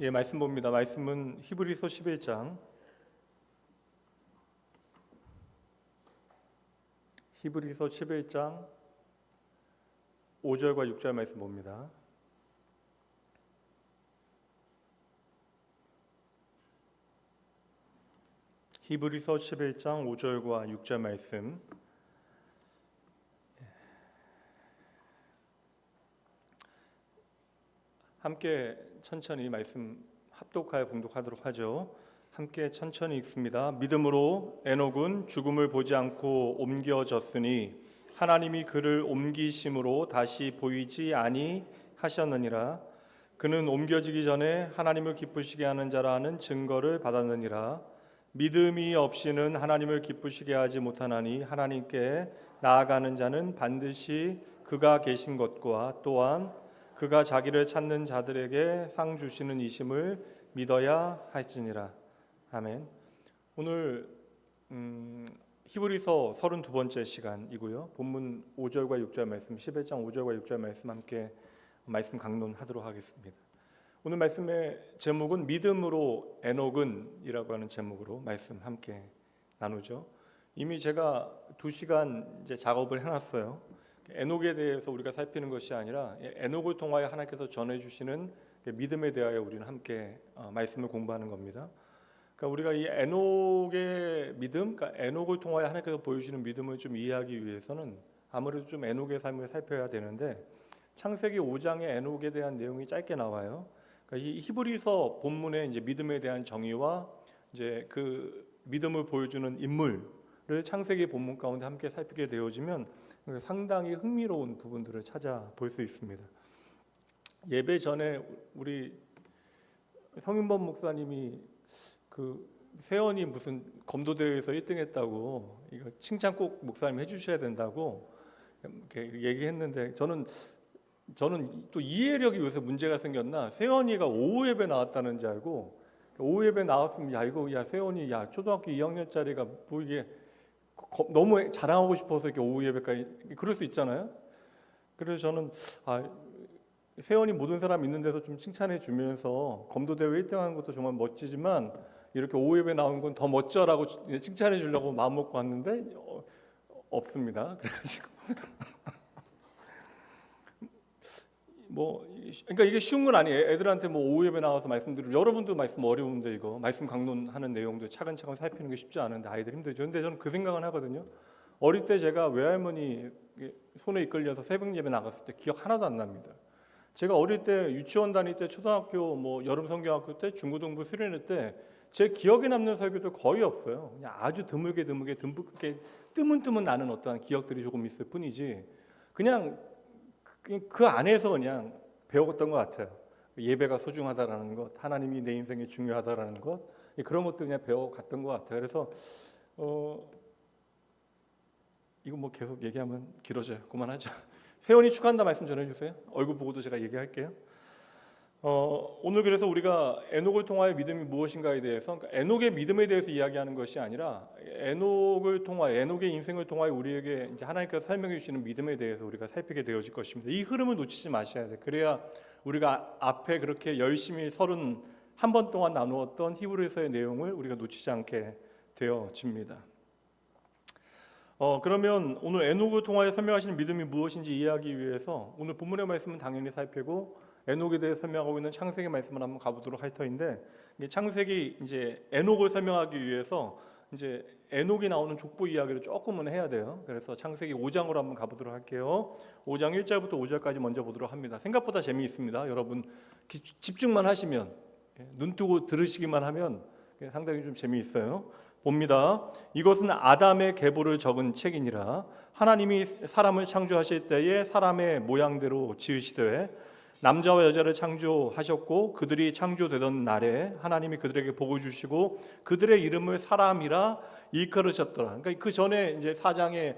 예, 말씀 봅니다. 말씀은 히브리서 11장 5절과 6절 말씀 봅니다. 히브리서 11장 5절과 6절 말씀. 함께 천천히 말씀 합독하여 봉독하도록 하죠. 함께 천천히 읽습니다. 믿음으로 에녹은 죽음을 보지 않고 옮겨졌으니 하나님이 그를 옮기심으로 다시 보이지 아니하셨느니라. 그는 옮겨지기 전에 하나님을 기쁘시게 하는 자라는 증거를 받았느니라. 믿음이 없이는 하나님을 기쁘시게 하지 못하나니 하나님께 나아가는 자는 반드시 그가 계신 것과 또한 그가 자기를 찾는 자들에게 상 주시는 이심을 믿어야 할지니라. 아멘. 오늘 히브리서 32번째 시간이고요. 본문 5절과 6절 말씀, 11장 5절과 6절 말씀 함께 말씀 강론하도록 하겠습니다. 오늘 말씀의 제목은 믿음으로 에녹은 이라고 하는 제목으로 말씀 함께 나누죠. 이미 제가 2시간 이제 작업을 해놨어요. 에녹에 대해서 우리가 살피는 것이 아니라 에녹을 통하여 하나님께서 전해주시는 믿음에 대하여 우리는 함께 말씀을 공부하는 겁니다. 그러니까 우리가 이 에녹의 믿음, 그러니까 에녹을 통하여 하나님께서 보여주시는 믿음을 좀 이해하기 위해서는 아무래도 좀 에녹의 삶을 살펴야 되는데 창세기 5장에 에녹에 대한 내용이 짧게 나와요. 그러니까 이 히브리서 본문의 이제 믿음에 대한 정의와 이제 그 믿음을 보여주는 인물을 창세기 본문 가운데 함께 살피게 되어지면 상당히 흥미로운 부분들을 찾아볼 수 있습니다. 예배 전에 우리 성윤범 목사님이 그 세연이 무슨 검도대회에서 1등했다고 이거 칭찬 꼭 목사님 해주셔야 된다고 이렇게 얘기했는데 저는 또 이해력이 요새 문제가 생겼나 세연이가 오후 예배 나왔다는 줄 알고 오후 예배 나왔으면 야 세연이 초등학교 2학년짜리가 뭐 이게 너무 자랑하고 싶어서 이렇게 오후 예배까지 그럴 수 있잖아요. 그래서 저는 세연이 모든 사람 있는 데서 좀 칭찬해 주면서 검도대회 1등하는 것도 정말 멋지지만 이렇게 오후 예배 나온 건 더 멋져라고 칭찬해 주려고 마음 먹고 왔는데 없습니다. 그래가지고 그러니까 이게 쉬운 건 아니에요. 애들한테 오후 예배 나와서 말씀드리고 여러분도 말씀 어려운데 이거 말씀 강론하는 내용도 차근차근 살피는 게 쉽지 않은데 아이들 힘들죠. 근데 저는 그 생각은 하거든요. 어릴 때 제가 외할머니 손에 이끌려서 새벽 예배 나갔을 때 기억 하나도 안 납니다. 제가 어릴 때 유치원 다닐 때 초등학교 여름 성경학교 때 중고등부 수련회 때 제 기억에 남는 설교도 거의 없어요. 그냥 아주 드물게 뜨문뜨문 나는 어떠한 기억들이 조금 있을 뿐이지 그냥 그 안에서 그냥 배웠던 것 같아요. 예배가 소중하다라는 것, 하나님이 내 인생에 중요하다라는 것, 그런 것들 그냥 배워갔던 것 같아요. 그래서 이거 계속 얘기하면 길어져요. 그만하죠. 세원이 축하한다 말씀 전해주세요. 얼굴 보고도 제가 얘기할게요. 오늘 그래서 우리가 에녹을 통하여 믿음이 무엇인가에 대해서, 그러니까 에녹의 믿음에 대해서 이야기하는 것이 아니라 에녹의 인생을 통하여 우리에게 이제 하나님께서 설명해 주시는 믿음에 대해서 우리가 살피게 되어질 것입니다. 이 흐름을 놓치지 마셔야 돼요. 그래야 우리가 앞에 그렇게 열심히 31번 동안 나누었던 히브리서의 내용을 우리가 놓치지 않게 되어집니다. 그러면 오늘 에녹을 통하여 설명하시는 믿음이 무엇인지 이해하기 위해서 오늘 본문의 말씀은 당연히 살피고 에녹에 대해 설명하고 있는 창세기 말씀을 한번 가보도록 할 터인데 창세기 이제 에녹을 설명하기 위해서 이제 에녹이 나오는 족보 이야기를 조금은 해야 돼요. 그래서 창세기 5장으로 한번 가보도록 할게요. 5장 1절부터 5절까지 먼저 보도록 합니다. 생각보다 재미있습니다. 여러분 집중만 하시면 눈 뜨고 들으시기만 하면 상당히 좀 재미있어요. 봅니다. 이것은 아담의 계보를 적은 책이니라. 하나님이 사람을 창조하실 때에 사람의 모양대로 지으시되 남자와 여자를 창조하셨고 그들이 창조되던 날에 하나님이 그들에게 복을 주시고 그들의 이름을 사람이라 일컬으셨더라. 그러니까 그 전에 이제 4장에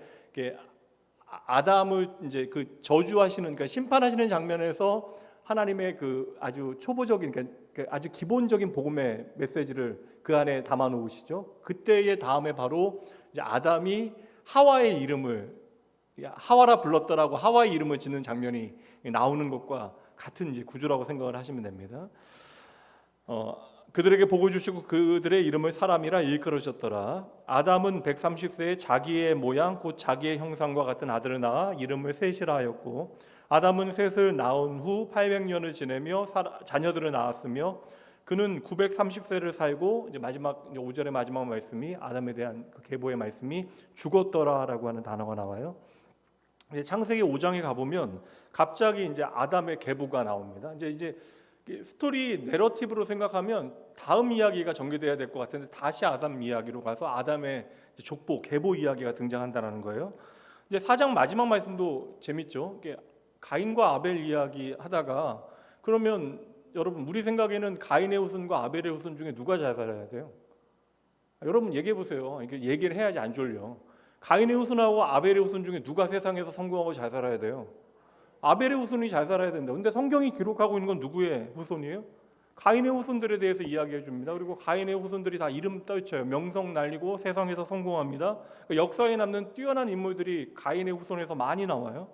아담을 이제 그 저주하시는, 그러니까 심판하시는 장면에서 하나님의 그 아주 초보적인, 그러니까 아주 기본적인 복음의 메시지를 그 안에 담아 놓으시죠. 그때의 다음에 바로 이제 아담이 하와의 이름을 하와라 불렀더라고 하와의 이름을 짓는 장면이 나오는 것과 같은 이제 구조라고 생각을 하시면 됩니다. 그들에게 복을 주시고 그들의 이름을 사람이라 일컬으셨더라. 아담은 130세에 자기의 모양 곧 자기의 형상과 같은 아들을 낳아 이름을 셋이라 하였고, 아담은 셋을 낳은 후 800년을 지내며 자녀들을 낳았으며, 그는 930세를 살고, 이제 마지막 5절의 마지막 말씀이 아담에 대한 그 계보의 말씀이 죽었더라라고 하는 단어가 나와요. 창세기 5장에 가보면 갑자기 이제 아담의 계보가 나옵니다. 이제 스토리 내러티브로 생각하면 다음 이야기가 전개돼야 될 것 같은데 다시 아담 이야기로 가서 아담의 족보, 계보 이야기가 등장한다는 거예요. 이제 4장 마지막 말씀도 재밌죠. 가인과 아벨 이야기 하다가, 그러면 여러분 우리 생각에는 가인의 후손과 아벨의 후손 중에 누가 잘 살아야 돼요? 여러분 얘기해 보세요. 이렇게 얘기를 해야지 안 졸려. 가인의 후손하고 아벨의 후손 중에 누가 세상에서 성공하고 잘 살아야 돼요? 아벨의 후손이 잘 살아야 된다. 근데 성경이 기록하고 있는 건 누구의 후손이에요? 가인의 후손들에 대해서 이야기해 줍니다. 그리고 가인의 후손들이 다 이름 떨쳐요. 명성 날리고 세상에서 성공합니다. 역사에 남는 뛰어난 인물들이 가인의 후손에서 많이 나와요.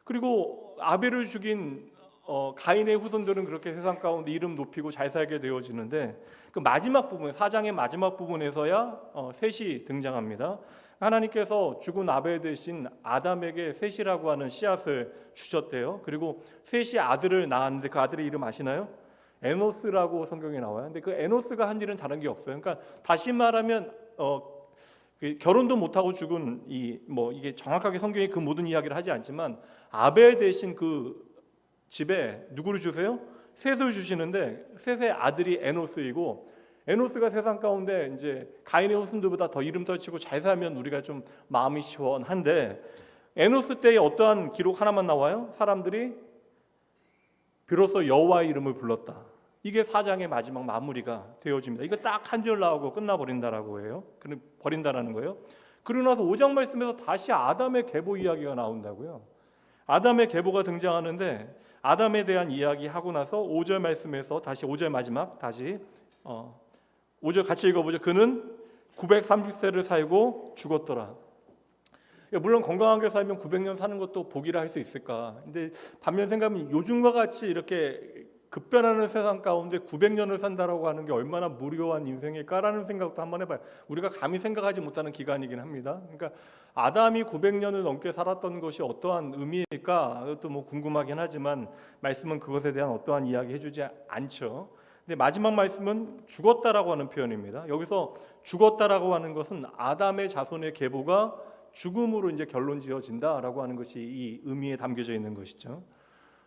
그리고 아벨을 죽인 가인의 후손들은 그렇게 세상 가운데 이름 높이고 잘 살게 되어지는데, 그 마지막 부분, 4장의 마지막 부분에서야 셋이 등장합니다. 하나님께서 죽은 아벨 대신 아담에게 셋이라고 하는 씨앗을 주셨대요. 그리고 셋이 아들을 낳았는데 그 아들의 이름 아시나요? 에노스라고 성경에 나와요. 근데 그 에노스가 한 일은 다른 게 없어요. 그러니까 다시 말하면 결혼도 못하고 죽은 이게 정확하게 성경이 그 모든 이야기를 하지 않지만, 아벨 대신 그 집에 누구를 주세요? 셋을 주시는데 셋의 아들이 에노스이고, 에노스가 세상 가운데 이제 가인의 후손들보다 더 이름 떨치고 잘 살면 우리가 좀 마음이 시원한데, 에노스 때에 어떠한 기록 하나만 나와요? 사람들이 비로소 여호와의 이름을 불렀다. 이게 4장의 마지막 마무리가 되어집니다. 이거 딱 한 줄 나오고 끝나버린다라고 해요. 버린다라는 거예요. 그러고 나서 5장 말씀에서 다시 아담의 계보 이야기가 나온다고요. 아담의 계보가 등장하는데, 아담에 대한 이야기 하고 나서 5절 말씀에서 다시 5절 마지막 다시 5절 같이 읽어보죠. 그는 930세를 살고 죽었더라. 물론 건강하게 살면 900년 사는 것도 복이라 할 수 있을까. 근데 반면 생각하면 요즘과 같이 이렇게 급변하는 세상 가운데 900년을 산다라고 하는 게 얼마나 무료한 인생일까라는 생각도 한번 해봐요. 우리가 감히 생각하지 못하는 기간이긴 합니다. 그러니까 아담이 900년을 넘게 살았던 것이 어떠한 의미일까? 그것도 뭐 궁금하긴 하지만 말씀은 그것에 대한 어떠한 이야기 해주지 않죠. 근데 마지막 말씀은 죽었다라고 하는 표현입니다. 여기서 죽었다라고 하는 것은 아담의 자손의 계보가 죽음으로 이제 결론 지어진다라고 하는 것이 이 의미에 담겨져 있는 것이죠.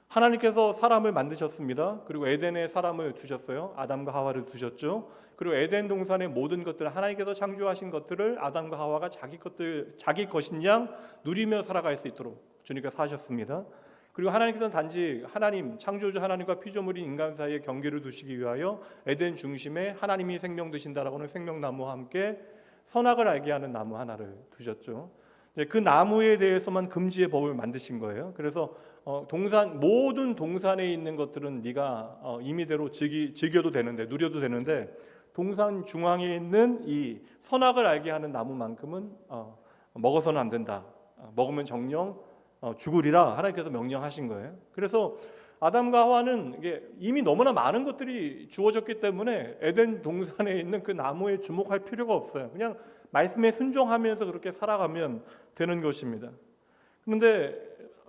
하나님께서 사람을 만드셨습니다. 그리고 에덴에 사람을 두셨어요. 아담과 하와를 두셨죠. 그리고 에덴 동산의 모든 것들, 하나님께서 창조하신 것들을 아담과 하와가 자기 것인 양 누리며 살아갈 수 있도록 주님께서 하셨습니다. 그리고 하나님께서는 단지 하나님, 창조주 하나님과 피조물인 인간 사이에 경계를 두시기 위하여 에덴 중심에 하나님이 생명 되신다라고 하는 생명나무와 함께 선악을 알게 하는 나무 하나를 두셨죠. 그 나무에 대해서만 금지의 법을 만드신 거예요. 그래서 모든 동산에 있는 것들은 네가 임의대로 즐겨도 되는데, 누려도 되는데, 동산 중앙에 있는 이 선악을 알게 하는 나무만큼은 먹어서는 안 된다. 먹으면 정령 죽으리라 하나님께서 명령하신 거예요. 그래서 아담과 하와는 이미 너무나 많은 것들이 주어졌기 때문에 에덴 동산에 있는 그 나무에 주목할 필요가 없어요. 그냥 말씀에 순종하면서 그렇게 살아가면 되는 것입니다. 그런데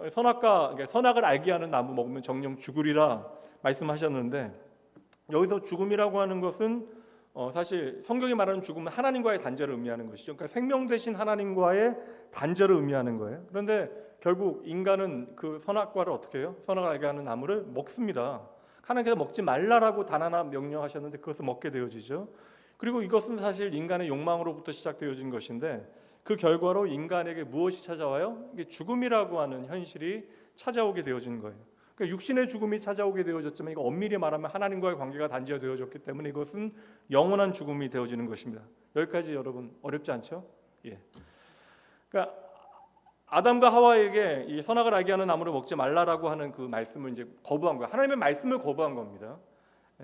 선악을 알게 하는 나무 먹으면 정령 죽으리라 말씀하셨는데, 여기서 죽음이라고 하는 것은 사실 성경이 말하는 죽음은 하나님과의 단절을 의미하는 것이죠. 그러니까 생명 되신 하나님과의 단절을 의미하는 거예요. 그런데 결국 인간은 그 선악과를 어떻게 해요? 선악을 알게 하는 나무를 먹습니다. 하나님께서 먹지 말라라고 단 하나 명령하셨는데 그것을 먹게 되어지죠. 그리고 이것은 사실 인간의 욕망으로부터 시작되어진 것인데, 그 결과로 인간에게 무엇이 찾아와요? 이게 죽음이라고 하는 현실이 찾아오게 되어진 거예요. 그러니까 육신의 죽음이 찾아오게 되어졌지만, 이거 엄밀히 말하면 하나님과의 관계가 단절되어졌기 때문에 이것은 영원한 죽음이 되어지는 것입니다. 여기까지 여러분 어렵지 않죠? 예. 그러니까 아담과 하와에게 이 선악을 알게 하는 나무를 먹지 말라라고 하는 그 말씀을 이제 거부한 거예요. 하나님의 말씀을 거부한 겁니다.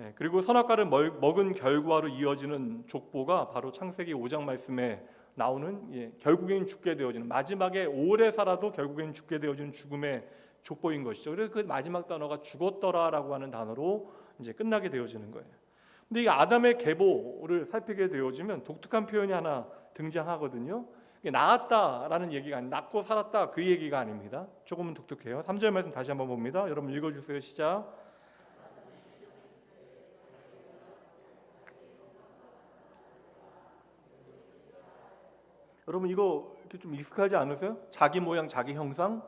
예. 그리고 선악과를 먹은 결과로 이어지는 족보가 바로 창세기 5장 말씀에 나오는 결국엔 죽게 되어지는, 마지막에 오래 살아도 결국엔 죽게 되어지는 죽음의 족보인 것이죠. 그래서 그 마지막 단어가 죽었더라라고 하는 단어로 이제 끝나게 되어지는 거예요. 근데 이 아담의 계보를 살피게 되어지면 독특한 표현이 하나 등장하거든요. 이게 낳았다라는 얘기가 아니, 낳고 살았다 그 얘기가 아닙니다. 조금은 독특해요. 3절 말씀 다시 한번 봅니다. 여러분 읽어주세요. 시작. 여러분 이거 좀 익숙하지 않으세요? 자기 모양 자기 형상.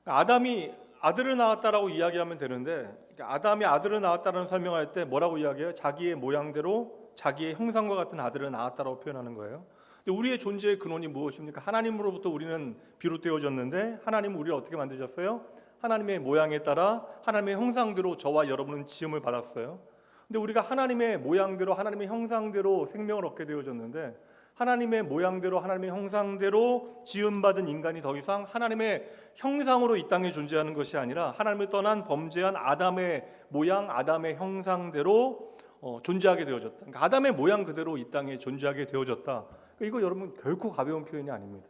아담이 아들을 낳았다라고 이야기하면 되는데, 아담이 아들을 낳았다는 설명할 때 뭐라고 이야기해요? 자기의 모양대로 자기의 형상과 같은 아들을 낳았다라고 표현하는 거예요. 근데 우리의 존재의 근원이 무엇입니까? 하나님으로부터 우리는 비롯되어졌는데, 하나님은 우리를 어떻게 만드셨어요? 하나님의 모양에 따라 하나님의 형상대로 저와 여러분은 지음을 받았어요. 근데 우리가 하나님의 모양대로 하나님의 형상대로 생명을 얻게 되어졌는데, 하나님의 모양대로 하나님의 형상대로 지음받은 인간이 더 이상 하나님의 형상으로 이 땅에 존재하는 것이 아니라 하나님을 떠난 범죄한 아담의 모양, 아담의 형상대로 존재하게 되어졌다. 그러니까 아담의 모양 그대로 이 땅에 존재하게 되어졌다. 그러니까 이거 여러분 결코 가벼운 표현이 아닙니다.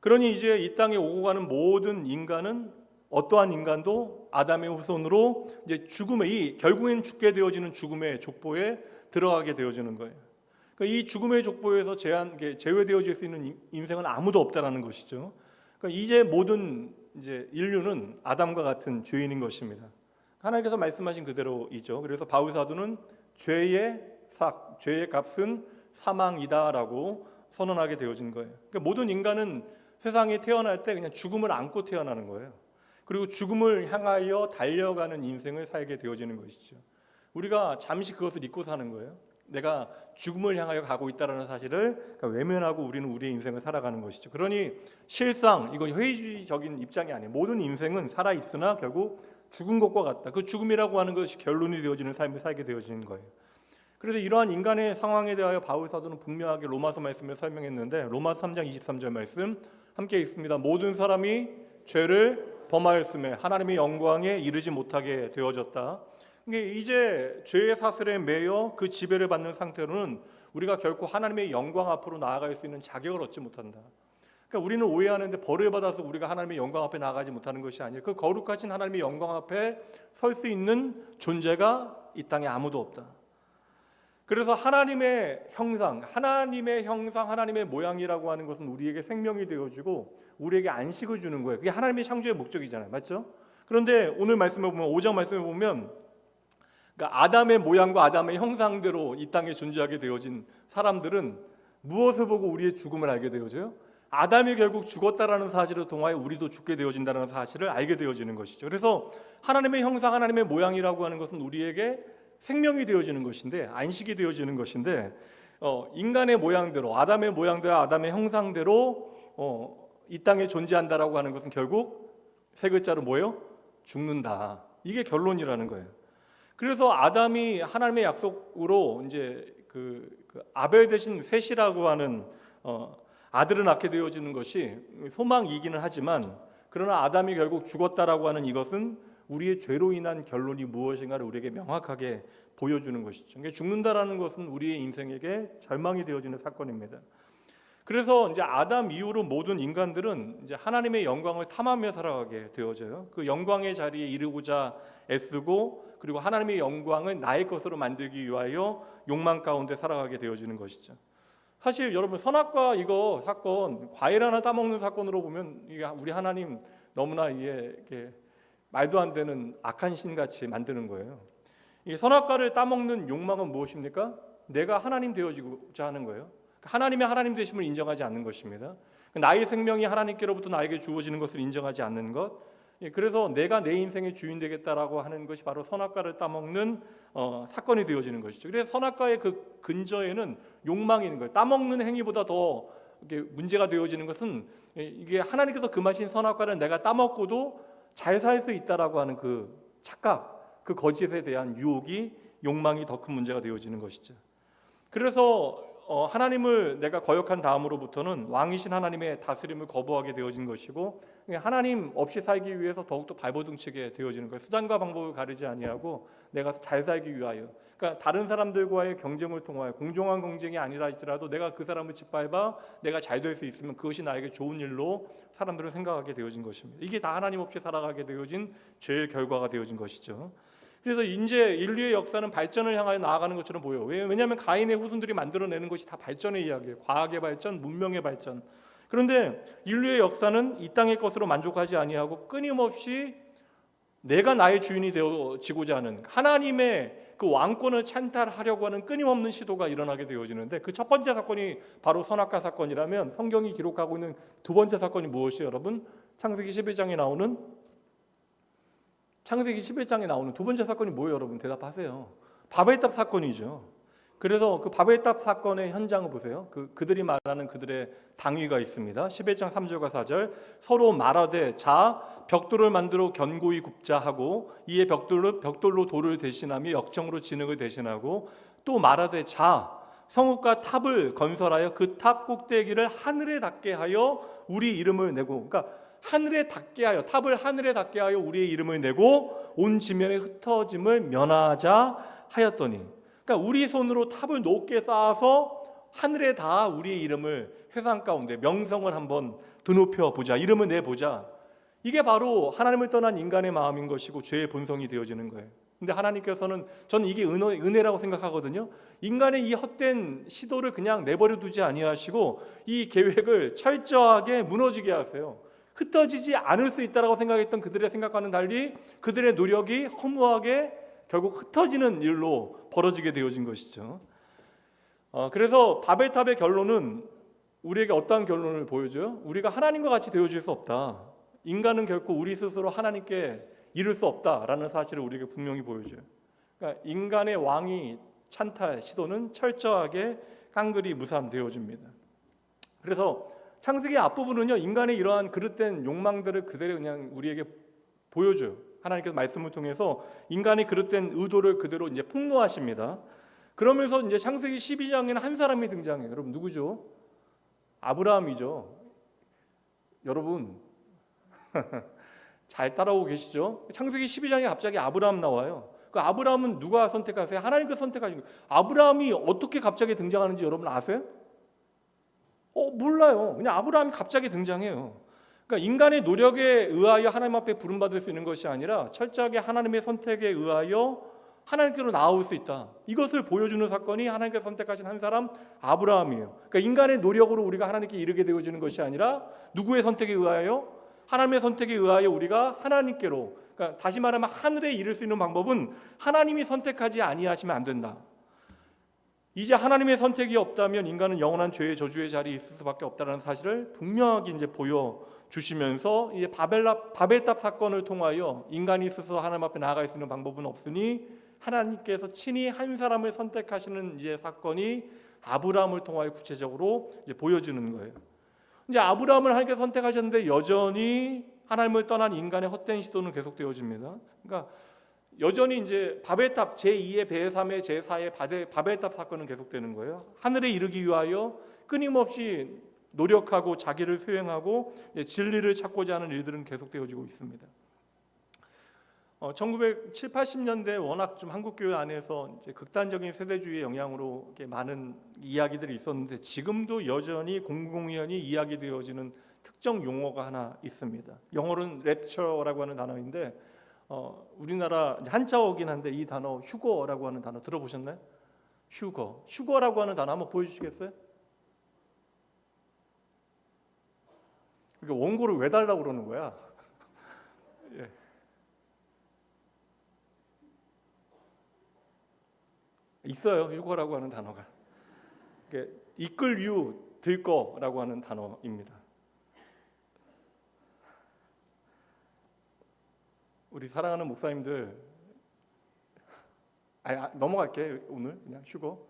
그러니 이제 이 땅에 오고 가는 모든 인간은 어떠한 인간도 아담의 후손으로 이제 죽음의 결국엔 죽게 되어지는 죽음의 족보에 들어가게 되어지는 거예요. 그러니까 이 죽음의 족보에서 제외되어질 수 있는 인생은 아무도 없다라는 것이죠. 그러니까 이제 모든 이제 인류는 아담과 같은 죄인인 것입니다. 하나님께서 말씀하신 그대로이죠. 그래서 바울 사도는 죄의 값은 사망이다라고 선언하게 되어진 거예요. 그러니까 모든 인간은 세상에 태어날 때 그냥 죽음을 안고 태어나는 거예요. 그리고 죽음을 향하여 달려가는 인생을 살게 되어지는 것이죠. 우리가 잠시 그것을 잊고 사는 거예요. 내가 죽음을 향하여 가고 있다는 사실을 외면하고 우리는 우리의 인생을 살아가는 것이죠. 그러니 실상 이건 회의주의적인 입장이 아니에요. 모든 인생은 살아있으나 결국 죽은 것과 같다. 그 죽음이라고 하는 것이 결론이 되어지는 삶을 살게 되어지는 거예요. 그래서 이러한 인간의 상황에 대하여 바울 사도는 분명하게 로마서 말씀을 설명했는데, 로마서 3장 23절 말씀 함께 읽습니다. 모든 사람이 죄를 범하였음에 하나님의 영광에 이르지 못하게 되어졌다. 이제 죄의 사슬에 매여 그 지배를 받는 상태로는 우리가 결코 하나님의 영광 앞으로 나아갈 수 있는 자격을 얻지 못한다. 그러니까 우리는 오해하는데 벌을 받아서 우리가 하나님의 영광 앞에 나아가지 못하는 것이 아니에요. 그 거룩하신 하나님의 영광 앞에 설 수 있는 존재가 이 땅에 아무도 없다. 그래서 하나님의 형상, 하나님의 모양이라고 하는 것은 우리에게 생명이 되어지고 우리에게 안식을 주는 거예요. 그게 하나님의 창조의 목적이잖아요. 맞죠? 그런데 오늘 말씀에 보면 5장 말씀에 보면 그러니까 아담의 모양과 아담의 형상대로 이 땅에 존재하게 되어진 사람들은 무엇을 보고 우리의 죽음을 알게 되어져요? 아담이 결국 죽었다라는 사실을 통하여 우리도 죽게 되어진다는 사실을 알게 되어지는 것이죠. 그래서 하나님의 형상, 하나님의 모양이라고 하는 것은 우리에게 생명이 되어지는 것인데, 안식이 되어지는 것인데, 인간의 모양대로 아담의 모양대로 아담의 형상대로 이 땅에 존재한다라고 하는 것은 결국 세 글자로 뭐예요? 죽는다. 이게 결론이라는 거예요. 그래서 아담이 하나님의 약속으로 이제 그 아벨 대신 셋이라고 하는 아들을 낳게 되어지는 것이 소망이기는 하지만, 그러나 아담이 결국 죽었다라고 하는 이것은 우리의 죄로 인한 결론이 무엇인가를 우리에게 명확하게 보여주는 것이죠. 그러니까 죽는다라는 것은 우리의 인생에게 절망이 되어지는 사건입니다. 그래서 이제 아담 이후로 모든 인간들은 이제 하나님의 영광을 탐하며 살아가게 되어져요. 그 영광의 자리에 이르고자 애쓰고, 그리고 하나님의 영광을 나의 것으로 만들기 위하여 욕망 가운데 살아가게 되어지는 것이죠. 사실 여러분 선악과 이거 사건, 과일 하나 따먹는 사건으로 보면 이게 우리 하나님 너무나 이게 말도 안 되는 악한 신같이 만드는 거예요. 이 선악과를 따먹는 욕망은 무엇입니까? 내가 하나님 되어지고자 하는 거예요. 하나님의 하나님 되심을 인정하지 않는 것입니다. 나의 생명이 하나님께로부터 나에게 주어지는 것을 인정하지 않는 것. 그래서 내가 내 인생의 주인 되겠다라고 하는 것이 바로 선악과를 따먹는 사건이 되어지는 것이죠. 그래서 선악과의 그 근저에는 욕망이 있는 거예요. 따먹는 행위보다 더 문제가 되어지는 것은 이게 하나님께서 금하신 선악과를 내가 따먹고도 잘 살 수 있다라고 하는 그 착각, 그 거짓에 대한 유혹이, 욕망이 더 큰 문제가 되어지는 것이죠. 그래서 하나님을 내가 거역한 다음으로부터는 왕이신 하나님의 다스림을 거부하게 되어진 것이고, 하나님 없이 살기 위해서 더욱더 발버둥치게 되어지는 거예요. 수단과 방법을 가리지 아니하고 내가 잘 살기 위하여, 그러니까 다른 사람들과의 경쟁을 통하여, 공정한 경쟁이 아니라 할지라도 내가 그 사람을 짓밟아 내가 잘 될 수 있으면 그것이 나에게 좋은 일로 사람들은 생각하게 되어진 것입니다. 이게 다 하나님 없이 살아가게 되어진 죄의 결과가 되어진 것이죠. 그래서 이제 인류의 역사는 발전을 향하여 나아가는 것처럼 보여. 왜냐하면 가인의 후손들이 만들어내는 것이 다 발전의 이야기예요. 과학의 발전, 문명의 발전. 그런데 인류의 역사는 이 땅의 것으로 만족하지 아니하고 끊임없이 내가 나의 주인이 되어지고자 하는 하나님의 그 왕권을 찬탈하려고 하는 끊임없는 시도가 일어나게 되어지는데, 그 첫 번째 사건이 바로 선악과 사건이라면 성경이 기록하고 있는 두 번째 사건이 무엇이에요, 여러분? 창세기 11장에 나오는 두 번째 사건이 뭐예요, 여러분? 대답하세요. 바벨탑 사건이죠. 그래서 그 바벨탑 사건의 현장을 보세요. 그들이 말하는 그들의 당위가 있습니다. 11장 3절과 4절. 서로 말하되 자 벽돌을 만들어 견고히 굽자 하고 이에 벽돌로 돌을 대신하며 역청으로 진흙을 대신하고, 또 말하되 자 성읍과 탑을 건설하여 그 탑 꼭대기를 하늘에 닿게 하여 우리 이름을 내고, 그러니까 하늘에 닿게 하여, 탑을 하늘에 닿게 하여 우리의 이름을 내고 온 지면에 흩어짐을 면하자 하였더니, 그러니까 우리 손으로 탑을 높게 쌓아서 하늘에 다 우리의 이름을, 세상 가운데 명성을 한번 드높여 보자, 이름을 내보자. 이게 바로 하나님을 떠난 인간의 마음인 것이고 죄의 본성이 되어지는 거예요. 근데 하나님께서는, 저는 이게 은혜라고 생각하거든요. 인간의 이 헛된 시도를 그냥 내버려 두지 아니하시고 이 계획을 철저하게 무너지게 하세요. 흩어지지 않을 수 있다고 생각했던 그들의 생각과는 달리 그들의 노력이 허무하게 결국 흩어지는 일로 벌어지게 되어진 것이죠. 그래서 바벨탑의 결론은 우리에게 어떠한 결론을 보여줘요? 우리가 하나님과 같이 되어질 수 없다. 인간은 결코 우리 스스로 하나님께 이룰 수 없다라는 사실을 우리에게 분명히 보여줘요. 그러니까 인간의 왕위 찬탈 시도는 철저하게 깡그리 무산되어집니다. 그래서 창세기 앞부분은요, 인간의 이러한 그릇된 욕망들을 그대로 그냥 우리에게 보여줘요. 하나님께서 말씀을 통해서 인간의 그릇된 의도를 그대로 이제 폭로하십니다. 그러면서 이제 창세기 12장에는 한 사람이 등장해요. 여러분 누구죠? 아브라함이죠. 여러분 잘 따라오고 계시죠? 창세기 12장에 갑자기 아브라함 나와요. 그 아브라함은 누가 선택하세요? 하나님께서 선택하신 거예요. 아브라함이 어떻게 갑자기 등장하는지 여러분 아세요? 몰라요. 그냥 아브라함이 갑자기 등장해요. 그러니까 인간의 노력에 의하여 하나님 앞에 부름받을 수 있는 것이 아니라 철저하게 하나님의 선택에 의하여 하나님께로 나아올 수 있다. 이것을 보여주는 사건이 하나님께서 선택하신 한 사람 아브라함이에요. 그러니까 인간의 노력으로 우리가 하나님께 이르게 되어지는 것이 아니라 누구의 선택에 의하여? 하나님의 선택에 의하여 우리가 하나님께로, 그러니까 다시 말하면 하늘에 이를 수 있는 방법은 하나님이 선택하지 아니하시면 안 된다. 이제 하나님의 선택이 없다면 인간은 영원한 죄의 저주의 자리에 있을 수밖에 없다는 사실을 분명하게 이제 보여주시면서 이제 바벨탑 사건을 통하여 인간이 스스로 하나님 앞에 나아갈 수 있는 방법은 없으니 하나님께서 친히 한 사람을 선택하시는 이제 사건이 아브라함을 통하여 구체적으로 이제 보여주는 거예요. 이제 아브라함을 하나님께서 선택하셨는데 여전히 하나님을 떠난 인간의 헛된 시도는 계속되어집니다. 그러니까 여전히 이제 바벨탑 제2의 배3의 제4의 바벨탑 사건은 계속되는 거예요. 하늘에 이르기 위하여 끊임없이 노력하고 자기를 수행하고 진리를 찾고자 하는 일들은 계속되어지고 있습니다. 1970, 80년대 워낙 좀 한국 교회 안에서 이제 극단적인 세대주의의 영향으로 많은 이야기들이 있었는데 지금도 여전히 공공연히 이야기되어지는 특정 용어가 하나 있습니다. 영어로는 랩처라고 하는 단어인데 우리나라 한자어긴 한데 이 단어 휴거라고 하는 단어 들어보셨나요? 휴거라고 하는 단어 한번 보여주시겠어요? 그러니까 원고를 왜 달라고 그러는 거야? 예. 있어요. 휴거라고 하는 단어가. 이끌유 들 거라고 하는 단어입니다. 우리 사랑하는 목사님들, 넘어갈게. 오늘 그냥 휴거.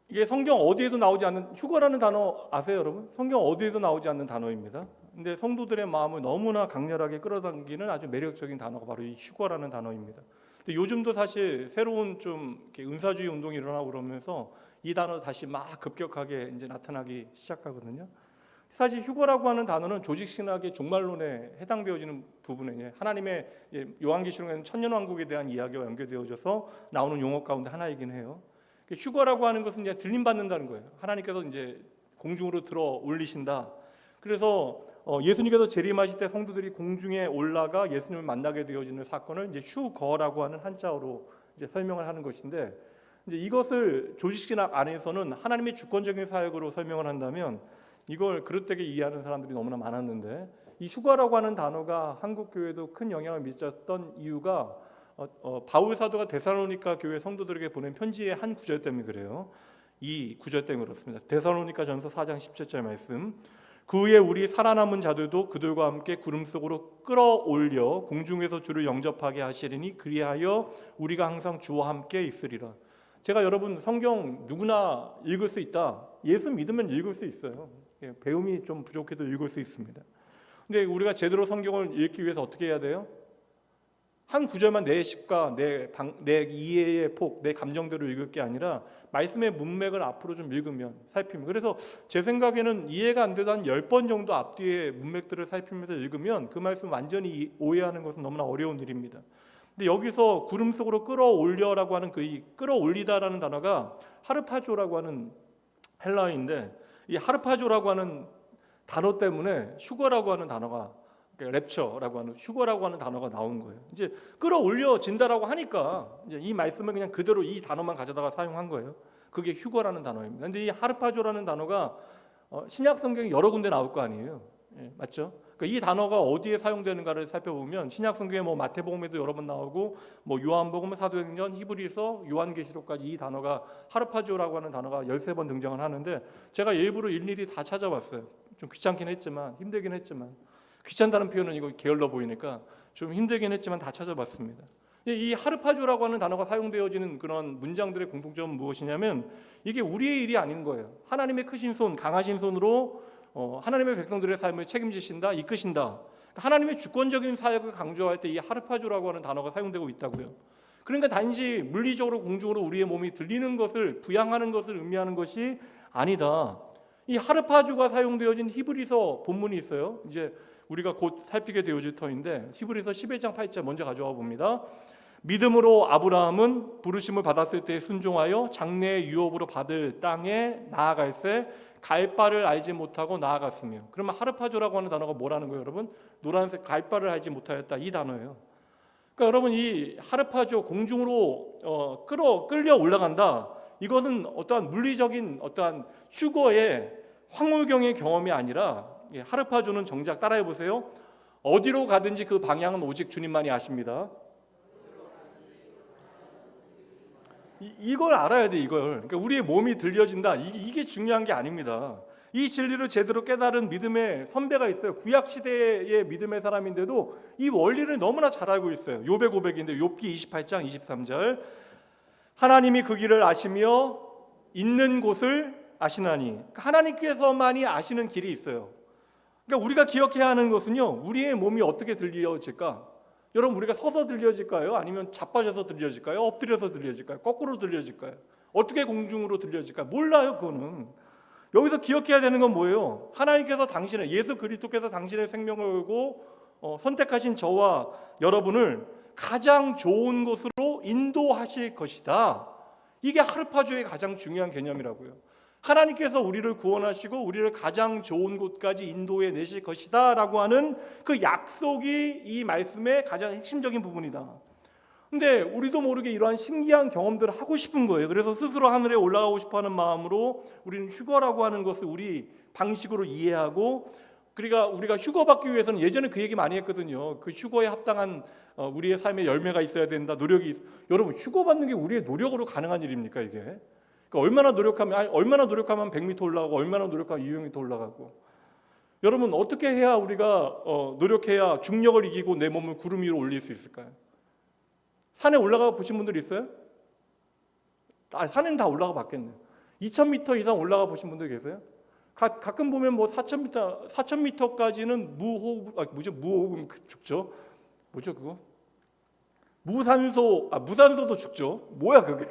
이게 성경 어디에도 나오지 않는, 휴거라는 단어 아세요, 여러분? 성경 어디에도 나오지 않는 단어입니다. 근데 성도들의 마음을 너무나 강렬하게 끌어당기는 아주 매력적인 단어가 바로 이 휴거라는 단어입니다. 근데 요즘도 사실 새로운 좀 이렇게 은사주의 운동이 일어나고 그러면서 이 단어 다시 막 급격하게 이제 나타나기 시작하거든요. 사실 휴거라고 하는 단어는 조직신학의 종말론에 해당되어지는 부분에 하나님의 요한계시록에는 천년왕국에 대한 이야기와 연결되어져서 나오는 용어 가운데 하나이긴 해요. 휴거라고 하는 것은 이제 들림받는다는 거예요. 하나님께서 이제 공중으로 들어 올리신다. 그래서 예수님께서 재림하실 때 성도들이 공중에 올라가 예수님을 만나게 되어지는 사건을 이제 휴거라고 하는 한자어로 이제 설명을 하는 것인데, 이제 이것을 조직신학 안에서는 하나님의 주권적인 사역으로 설명을 한다면 이걸 그릇되게 이해하는 사람들이 너무나 많았는데, 이 휴거라고 하는 단어가 한국 교회도 큰 영향을 미쳤던 이유가 바울 사도가 데살로니가 교회 성도들에게 보낸 편지의 한 구절 때문에 그래요. 이 구절 때문에 그렇습니다. 데살로니가 전서 4장 17절 말씀. 그 후에 우리 살아남은 자들도 그들과 함께 구름 속으로 끌어올려 공중에서 주를 영접하게 하시리니 그리하여 우리가 항상 주와 함께 있으리라. 제가 여러분 성경 누구나 읽을 수 있다. 예수 믿으면 읽을 수 있어요. 배움이 좀 부족해도 읽을 수 있습니다. 근데 우리가 제대로 성경을 읽기 위해서 어떻게 해야 돼요? 한 구절만 내 식과 내 이해의 폭, 내 감정대로 읽을 게 아니라 말씀의 문맥을 앞으로 좀 읽으면, 살피면, 그래서 제 생각에는 이해가 안 돼도 한 10번 정도 앞뒤의 문맥들을 살피면서 읽으면 그 말씀 완전히 오해하는 것은 너무나 어려운 일입니다. 근데 여기서 구름 속으로 끌어올려라고 하는 그 끌어올리다라는 단어가 하르파조라고 하는 헬라어인데, 이 하르파조라고 하는 단어 때문에 휴거라고 하는 단어가, 랩처라고 하는 휴거라고 하는 단어가 나온 거예요. 이제 끌어올려진다라고 하니까 이제 이 말씀을 그냥 그대로 이 단어만 가져다가 사용한 거예요. 그게 휴거라는 단어입니다. 그런데 이 하르파조라는 단어가 신약 성경에 여러 군데 나올 거 아니에요. 맞죠? 그러니까 이 단어가 어디에 사용되는가를 살펴보면 신약 성경에 뭐 마태복음에도 여러 번 나오고, 뭐 요한복음, 사도행전, 히브리서, 요한계시록까지 이 단어가 하르파조라고 하는 단어가 13번 등장을 하는데, 제가 일부러 일일이 다 찾아봤어요. 좀 귀찮긴 했지만, 힘들긴 했지만, 귀찮다는 표현은 이거 게을러 보이니까 좀 힘들긴 했지만 다 찾아봤습니다. 이 하르파조라고 하는 단어가 사용되어지는 그런 문장들의 공통점은 무엇이냐면, 이게 우리의 일이 아닌 거예요. 하나님의 크신 손, 강하신 손으로 하나님의 백성들의 삶을 책임지신다, 이끄신다. 하나님의 주권적인 사역을 강조할 때 이 하르파조라고 하는 단어가 사용되고 있다고요. 그러니까 단지 물리적으로 공중으로 우리의 몸이 들리는 것을, 부양하는 것을 의미하는 것이 아니다. 이 하르파조가 사용되어진 히브리서 본문이 있어요. 이제 우리가 곧 살피게 되어질 터인데, 히브리서 11장 8절 먼저 가져와 봅니다. 믿음으로 아브라함은 부르심을 받았을 때 순종하여 장래의 유업으로 받을 땅에 나아갈새 갈 바를 알지 못하고 나아갔으며. 그러면 하르파조라고 하는 단어가 뭐라는 거예요, 여러분? 노란색 갈 바를 알지 못하였다, 이 단어예요. 그러니까 여러분, 이 하르파조, 공중으로 끌려 올라간다, 이것은 어떠한 물리적인 어떠한 휴거의 황홀경의 경험이 아니라, 하르파조는 정작 따라해 보세요. 어디로 가든지 그 방향은 오직 주님만이 아십니다. 이걸 알아야 돼, 이걸. 그러니까 우리의 몸이 들려진다, 이게 중요한 게 아닙니다. 이 진리를 제대로 깨달은 믿음의 선배가 있어요. 구약 시대의 믿음의 사람인데도 이 원리를 너무나 잘 알고 있어요. 욥의 고백인데 욥기 28장 23절. 하나님이 그 길을 아시며 있는 곳을 아시나니. 하나님께서만이 아시는 길이 있어요. 그러니까 우리가 기억해야 하는 것은요, 우리의 몸이 어떻게 들려질까? 여러분, 우리가 서서 들려질까요? 아니면 자빠져서 들려질까요? 엎드려서 들려질까요? 거꾸로 들려질까요? 어떻게 공중으로 들려질까요? 몰라요, 그거는. 여기서 기억해야 되는 건 뭐예요? 하나님께서 당신의, 예수 그리스도께서 당신의 생명을 걸고 선택하신 저와 여러분을 가장 좋은 곳으로 인도하실 것이다. 이게 하르파조의 가장 중요한 개념이라고요. 하나님께서 우리를 구원하시고 우리를 가장 좋은 곳까지 인도해 내실 것이다 라고 하는 그 약속이 이 말씀의 가장 핵심적인 부분이다. 근데 우리도 모르게 이러한 신기한 경험들을 하고 싶은 거예요. 그래서 스스로 하늘에 올라가고 싶어하는 마음으로 우리는 휴거라고 하는 것을 우리 방식으로 이해하고, 그러니까 우리가 휴거받기 위해서는, 예전에 그 얘기 많이 했거든요. 그 휴거에 합당한 우리의 삶의 열매가 있어야 된다, 노력이. 여러분, 휴거받는 게 우리의 노력으로 가능한 일입니까, 이게? 그러니까 얼마나 노력하면 100m 올라가고, 얼마나 노력하면 200m 올라가고. 여러분, 어떻게 해야 우리가 노력해야 중력을 이기고 내 몸을 구름 위로 올릴 수 있을까요? 산에 올라가 보신 분들 있어요? 산에는 다 올라가 봤겠네요. 2000m 이상 올라가 보신 분들 계세요? 가끔 보면 뭐 4000m까지는 무호흡 죽죠. 뭐죠 그거? 무산소도 죽죠. 뭐야 그게?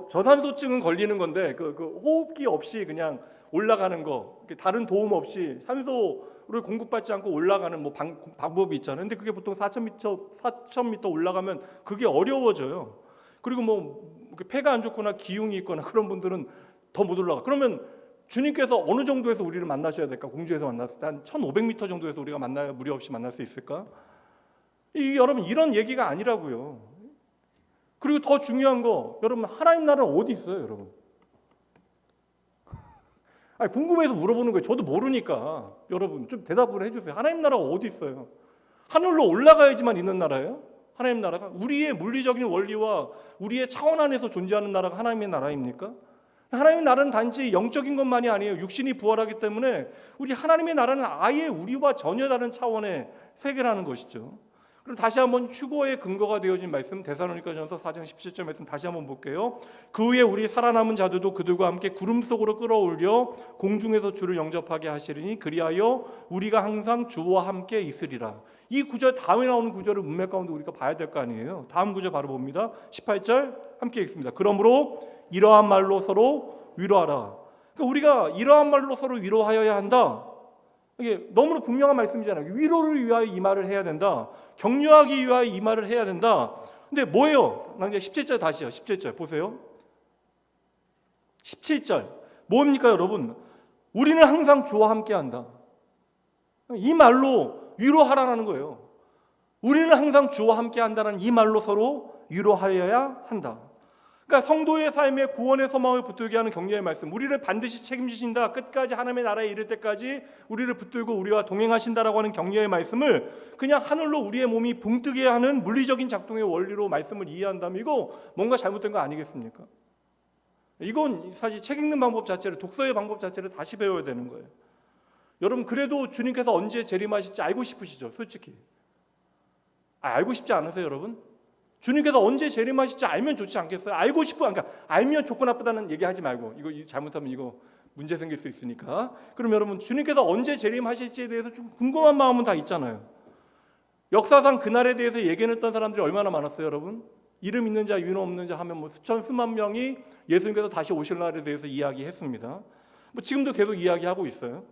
저산소증은 걸리는 건데 그 호흡기 없이 그냥 올라가는 거, 다른 도움 없이 산소를 공급받지 않고 올라가는 뭐 방법이 있잖아요. 근데 그게 보통 4,000m 올라가면 그게 어려워져요. 그리고 뭐 폐가 안 좋거나 기흉이 있거나 그런 분들은 더 못 올라가. 그러면 주님께서 어느 정도에서 우리를 만나셔야 될까? 공주에서 만났을 때 한 1500m 정도에서 우리가 만나야 무리 없이 만날 수 있을까? 여러분 이런 얘기가 아니라고요. 그리고 더 중요한 거, 여러분 하나님 나라는 어디 있어요, 여러분? 아니, 궁금해서 물어보는 거예요. 저도 모르니까 여러분 좀 대답을 해주세요. 하나님 나라가 어디 있어요? 하늘로 올라가야지만 있는 나라예요? 하나님 나라가 우리의 물리적인 원리와 우리의 차원 안에서 존재하는 나라가 하나님의 나라입니까? 하나님의 나라는 단지 영적인 것만이 아니에요. 육신이 부활하기 때문에 우리 하나님의 나라는 아예 우리와 전혀 다른 차원의 세계라는 것이죠. 그럼 다시 한번 휴거의 근거가 되어진 말씀 데살로니가전서 4장 17절 말씀 다시 한번 볼게요. 그 후에 우리 살아남은 자들도 그들과 함께 구름 속으로 끌어올려 공중에서 주를 영접하게 하시리니 그리하여 우리가 항상 주와 함께 있으리라. 이 구절 다음에 나오는 구절을 문맥 가운데 우리가 봐야 될 거 아니에요. 다음 구절 바로 봅니다. 18절 함께 읽습니다. 그러므로 이러한 말로 서로 위로하라. 그러니까 우리가 이러한 말로 서로 위로하여야 한다. 이게 너무나 분명한 말씀이잖아요. 위로를 위하여 이 말을 해야 된다. 격려하기 위하여 이 말을 해야 된다. 근데 뭐예요? 나 이제 17절 다시요. 17절 보세요. 17절 뭡니까 여러분? 우리는 항상 주와 함께한다. 이 말로 위로하라는 거예요. 우리는 항상 주와 함께한다는 이 말로 서로 위로하여야 한다. 그러니까 성도의 삶에 구원의 소망을 붙들게 하는 격려의 말씀, 우리를 반드시 책임지신다, 끝까지 하나님의 나라에 이를 때까지 우리를 붙들고 우리와 동행하신다라고 하는 격려의 말씀을 그냥 하늘로 우리의 몸이 붕뜨게 하는 물리적인 작동의 원리로 말씀을 이해한다면 이거 뭔가 잘못된 거 아니겠습니까? 이건 사실 책 읽는 방법 자체를, 독서의 방법 자체를 다시 배워야 되는 거예요. 여러분 그래도 주님께서 언제 재림하실지 알고 싶으시죠? 솔직히 알고 싶지 않으세요 여러분? 주님께서 언제 재림하실지 알면 좋지 않겠어요? 알고 싶어, 그러니까 알면 좋고 나쁘다는 얘기하지 말고, 이거 잘못하면 이거 문제 생길 수 있으니까. 그럼 여러분 주님께서 언제 재림하실지에 대해서 좀 궁금한 마음은 다 있잖아요. 역사상 그날에 대해서 예견했던 사람들이 얼마나 많았어요, 여러분? 이름 있는 자, 이름 없는 자 하면 뭐 수천 수만 명이 예수님께서 다시 오실 날에 대해서 이야기했습니다. 뭐 지금도 계속 이야기하고 있어요.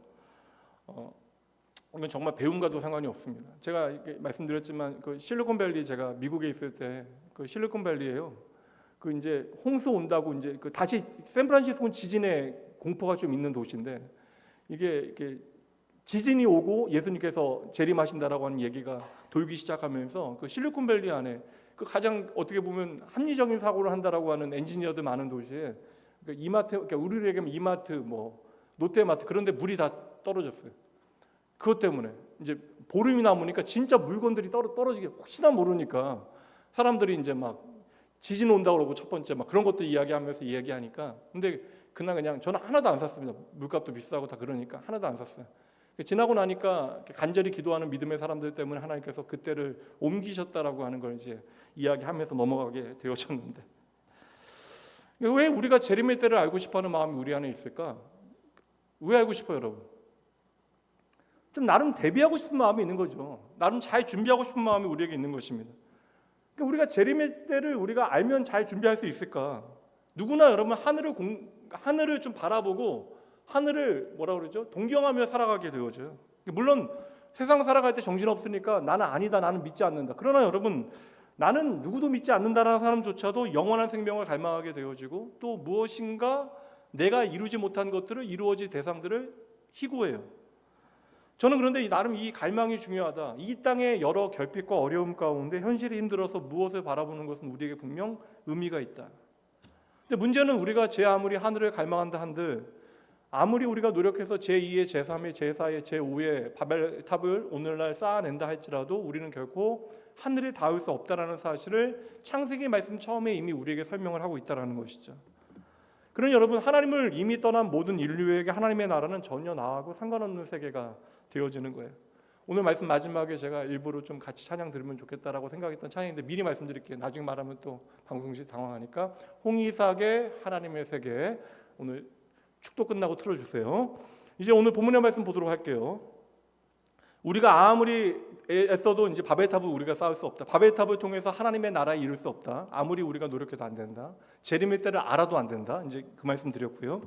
이건 정말 배움과도 상관이 없습니다. 제가 말씀드렸지만 그 실리콘밸리, 제가 미국에 있을 때 그 실리콘밸리예요. 그 이제 홍수 온다고 이제 그 다시 샌프란시스코는 지진의 공포가 좀 있는 도시인데 이게 지진이 오고 예수님께서 재림하신다라고 하는 얘기가 돌기 시작하면서 그 실리콘밸리 안에 그 가장 어떻게 보면 합리적인 사고를 한다라고 하는 엔지니어들 많은 도시에 그 이마트, 그러니까 우리로 얘기하면 이마트, 뭐 롯데마트 그런데 물이 다 떨어졌어요. 그것 때문에 이제 보름이 남으니까 진짜 물건들이 떨어지게 혹시나 모르니까 사람들이 이제 막 지진 온다고 그러고 첫 번째 막 그런 것도 이야기하면서 이야기하니까, 근데 그날 그냥 저는 하나도 안 샀습니다. 물값도 비싸고 다 그러니까 하나도 안 샀어요. 지나고 나니까 간절히 기도하는 믿음의 사람들 때문에 하나님께서 그때를 옮기셨다라고 하는 걸 이제 이야기하면서 넘어가게 되어졌는데, 왜 우리가 재림의 때를 알고 싶어하는 마음이 우리 안에 있을까? 왜 알고 싶어요, 여러분? 좀 나름 대비하고 싶은 마음이 있는 거죠. 나름 잘 준비하고 싶은 마음이 우리에게 있는 것입니다. 그러니까 우리가 재림의 때를 우리가 알면 잘 준비할 수 있을까? 누구나 여러분 하늘을 좀 바라보고 하늘을 뭐라 그러죠? 동경하며 살아가게 되어져요. 물론 세상 살아갈 때 정신 없으니까 나는 아니다, 나는 믿지 않는다. 그러나 여러분 나는 누구도 믿지 않는다라는 사람조차도 영원한 생명을 갈망하게 되어지고 또 무엇인가 내가 이루지 못한 것들을 이루어질 대상들을 희구해요. 저는 그런데 나름 이 갈망이 중요하다. 이 땅의 여러 결핍과 어려움 가운데 현실이 힘들어서 무엇을 바라보는 것은 우리에게 분명 의미가 있다. 근데 문제는 우리가 제 아무리 하늘을 갈망한다 한들 아무리 우리가 노력해서 제2의 제3의 제4의 제5의 바벨탑을 오늘날 쌓아낸다 할지라도 우리는 결코 하늘에 닿을 수 없다라는 사실을 창세기 말씀 처음에 이미 우리에게 설명을 하고 있다라는 것이죠. 그러니 여러분 하나님을 이미 떠난 모든 인류에게 하나님의 나라는 전혀 나하고 상관없는 세계가 되어지는 거예요. 오늘 말씀 마지막에 제가 일부러 좀 같이 찬양 들으면 좋겠다라고 생각했던 찬양인데 미리 말씀드릴게요. 나중에 말하면 또 방송실 당황하니까 홍이삭의 하나님의 세계 오늘 축도 끝나고 틀어주세요. 이제 오늘 본문의 말씀 보도록 할게요. 우리가 아무리 애써도 이제 바벨탑을 우리가 쌓을 수 없다. 바벨탑을 통해서 하나님의 나라에 이룰 수 없다. 아무리 우리가 노력해도 안 된다. 재림의 때를 알아도 안 된다. 이제 그 말씀 드렸고요.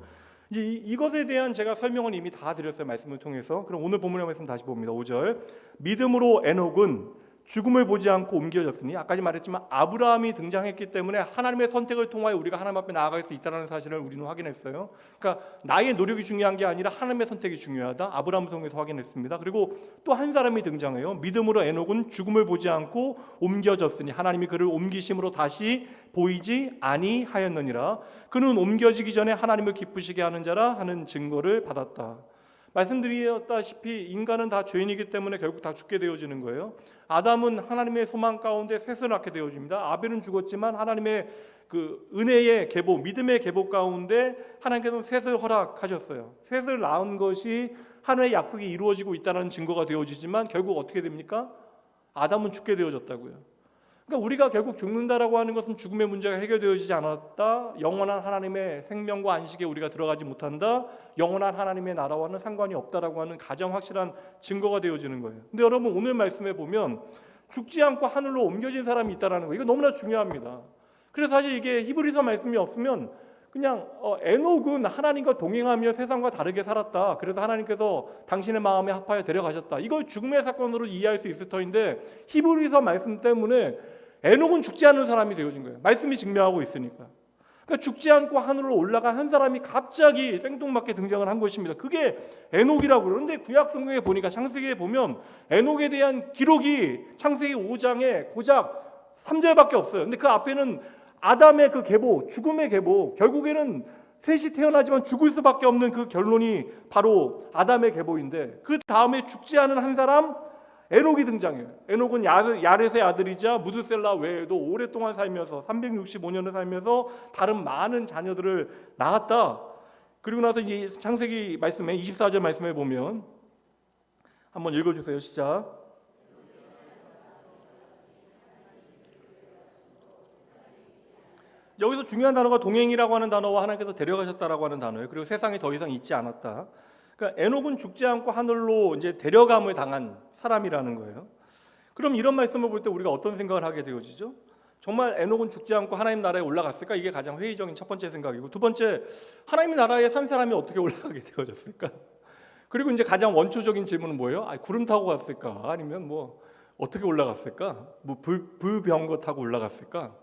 이것에 대한 제가 설명은 이미 다 드렸어요. 말씀을 통해서. 그럼 오늘 본문의 말씀 다시 봅니다. 5절. 믿음으로 에녹은 죽음을 보지 않고 옮겨졌으니, 아까 말했지만 아브라함이 등장했기 때문에 하나님의 선택을 통하여 우리가 하나님 앞에 나아갈 수 있다는 사실을 우리는 확인했어요. 그러니까 나의 노력이 중요한 게 아니라 하나님의 선택이 중요하다. 아브라함을 통해서 확인했습니다. 그리고 또 한 사람이 등장해요. 믿음으로 에녹은 죽음을 보지 않고 옮겨졌으니 하나님이 그를 옮기심으로 다시 보이지 아니하였느니라. 그는 옮겨지기 전에 하나님을 기쁘시게 하는 자라 하는 증거를 받았다. 말씀드렸다시피 인간은 다 죄인이기 때문에 결국 다 죽게 되어지는 거예요. 아담은 하나님의 소망 가운데 셋을 낳게 되어집니다. 아벨은 죽었지만 하나님의 그 은혜의 계보, 믿음의 계보 가운데 하나님께서는 셋을 허락하셨어요. 셋을 낳은 것이 하나님의 약속이 이루어지고 있다는 증거가 되어지지만 결국 어떻게 됩니까? 아담은 죽게 되어졌다고요. 그러니까 우리가 결국 죽는다라고 하는 것은 죽음의 문제가 해결되어지지 않았다. 영원한 하나님의 생명과 안식에 우리가 들어가지 못한다. 영원한 하나님의 나라와는 상관이 없다라고 하는 가장 확실한 증거가 되어지는 거예요. 근데 여러분 오늘 말씀에 보면 죽지 않고 하늘로 옮겨진 사람이 있다라는 거, 이거 너무나 중요합니다. 그래서 사실 이게 히브리서 말씀이 없으면 그냥 에녹은 하나님과 동행하며 세상과 다르게 살았다. 그래서 하나님께서 당신의 마음에 합하여 데려가셨다. 이걸 죽음의 사건으로 이해할 수 있을 터인데 히브리서 말씀 때문에 에녹은 죽지 않는 사람이 되어진 거예요. 말씀이 증명하고 있으니까. 그러니까 죽지 않고 하늘로 올라간 한 사람이 갑자기 생뚱맞게 등장을 한 것입니다. 그게 에녹이라고 그러는데 구약 성경에 보니까 창세기에 보면 에녹에 대한 기록이 창세기 5장에 고작 3절밖에 없어요. 근데 그 앞에는 아담의 그 계보, 죽음의 계보, 결국에는 셋이 태어나지만 죽을 수밖에 없는 그 결론이 바로 아담의 계보인데 그 다음에 죽지 않은 한 사람 에녹이 등장해요. 에녹은 야렛의 아들이자 무드셀라 외에도 오랫동안 살면서 365년을 살면서 다른 많은 자녀들을 낳았다. 그리고 나서 이 창세기 말씀에 24절 말씀에 보면 한번 읽어주세요. 시작. 여기서 중요한 단어가 동행이라고 하는 단어와 하나님께서 데려가셨다라고 하는 단어예요. 그리고 세상에 더 이상 있지 않았다. 그러니까 에녹은 죽지 않고 하늘로 이제 데려감을 당한 사람이라는 거예요. 그럼 이런 말씀을 볼 때 우리가 어떤 생각을 하게 되어지죠? 정말 에녹은 죽지 않고 하나님 나라에 올라갔을까? 이게 가장 회의적인 첫 번째 생각이고, 두 번째, 하나님 나라에 산 사람이 어떻게 올라가게 되어졌을까? 그리고 이제 가장 원초적인 질문은 뭐예요? 구름 타고 갔을까? 아니면 뭐 어떻게 올라갔을까? 뭐 불병거 타고 올라갔을까?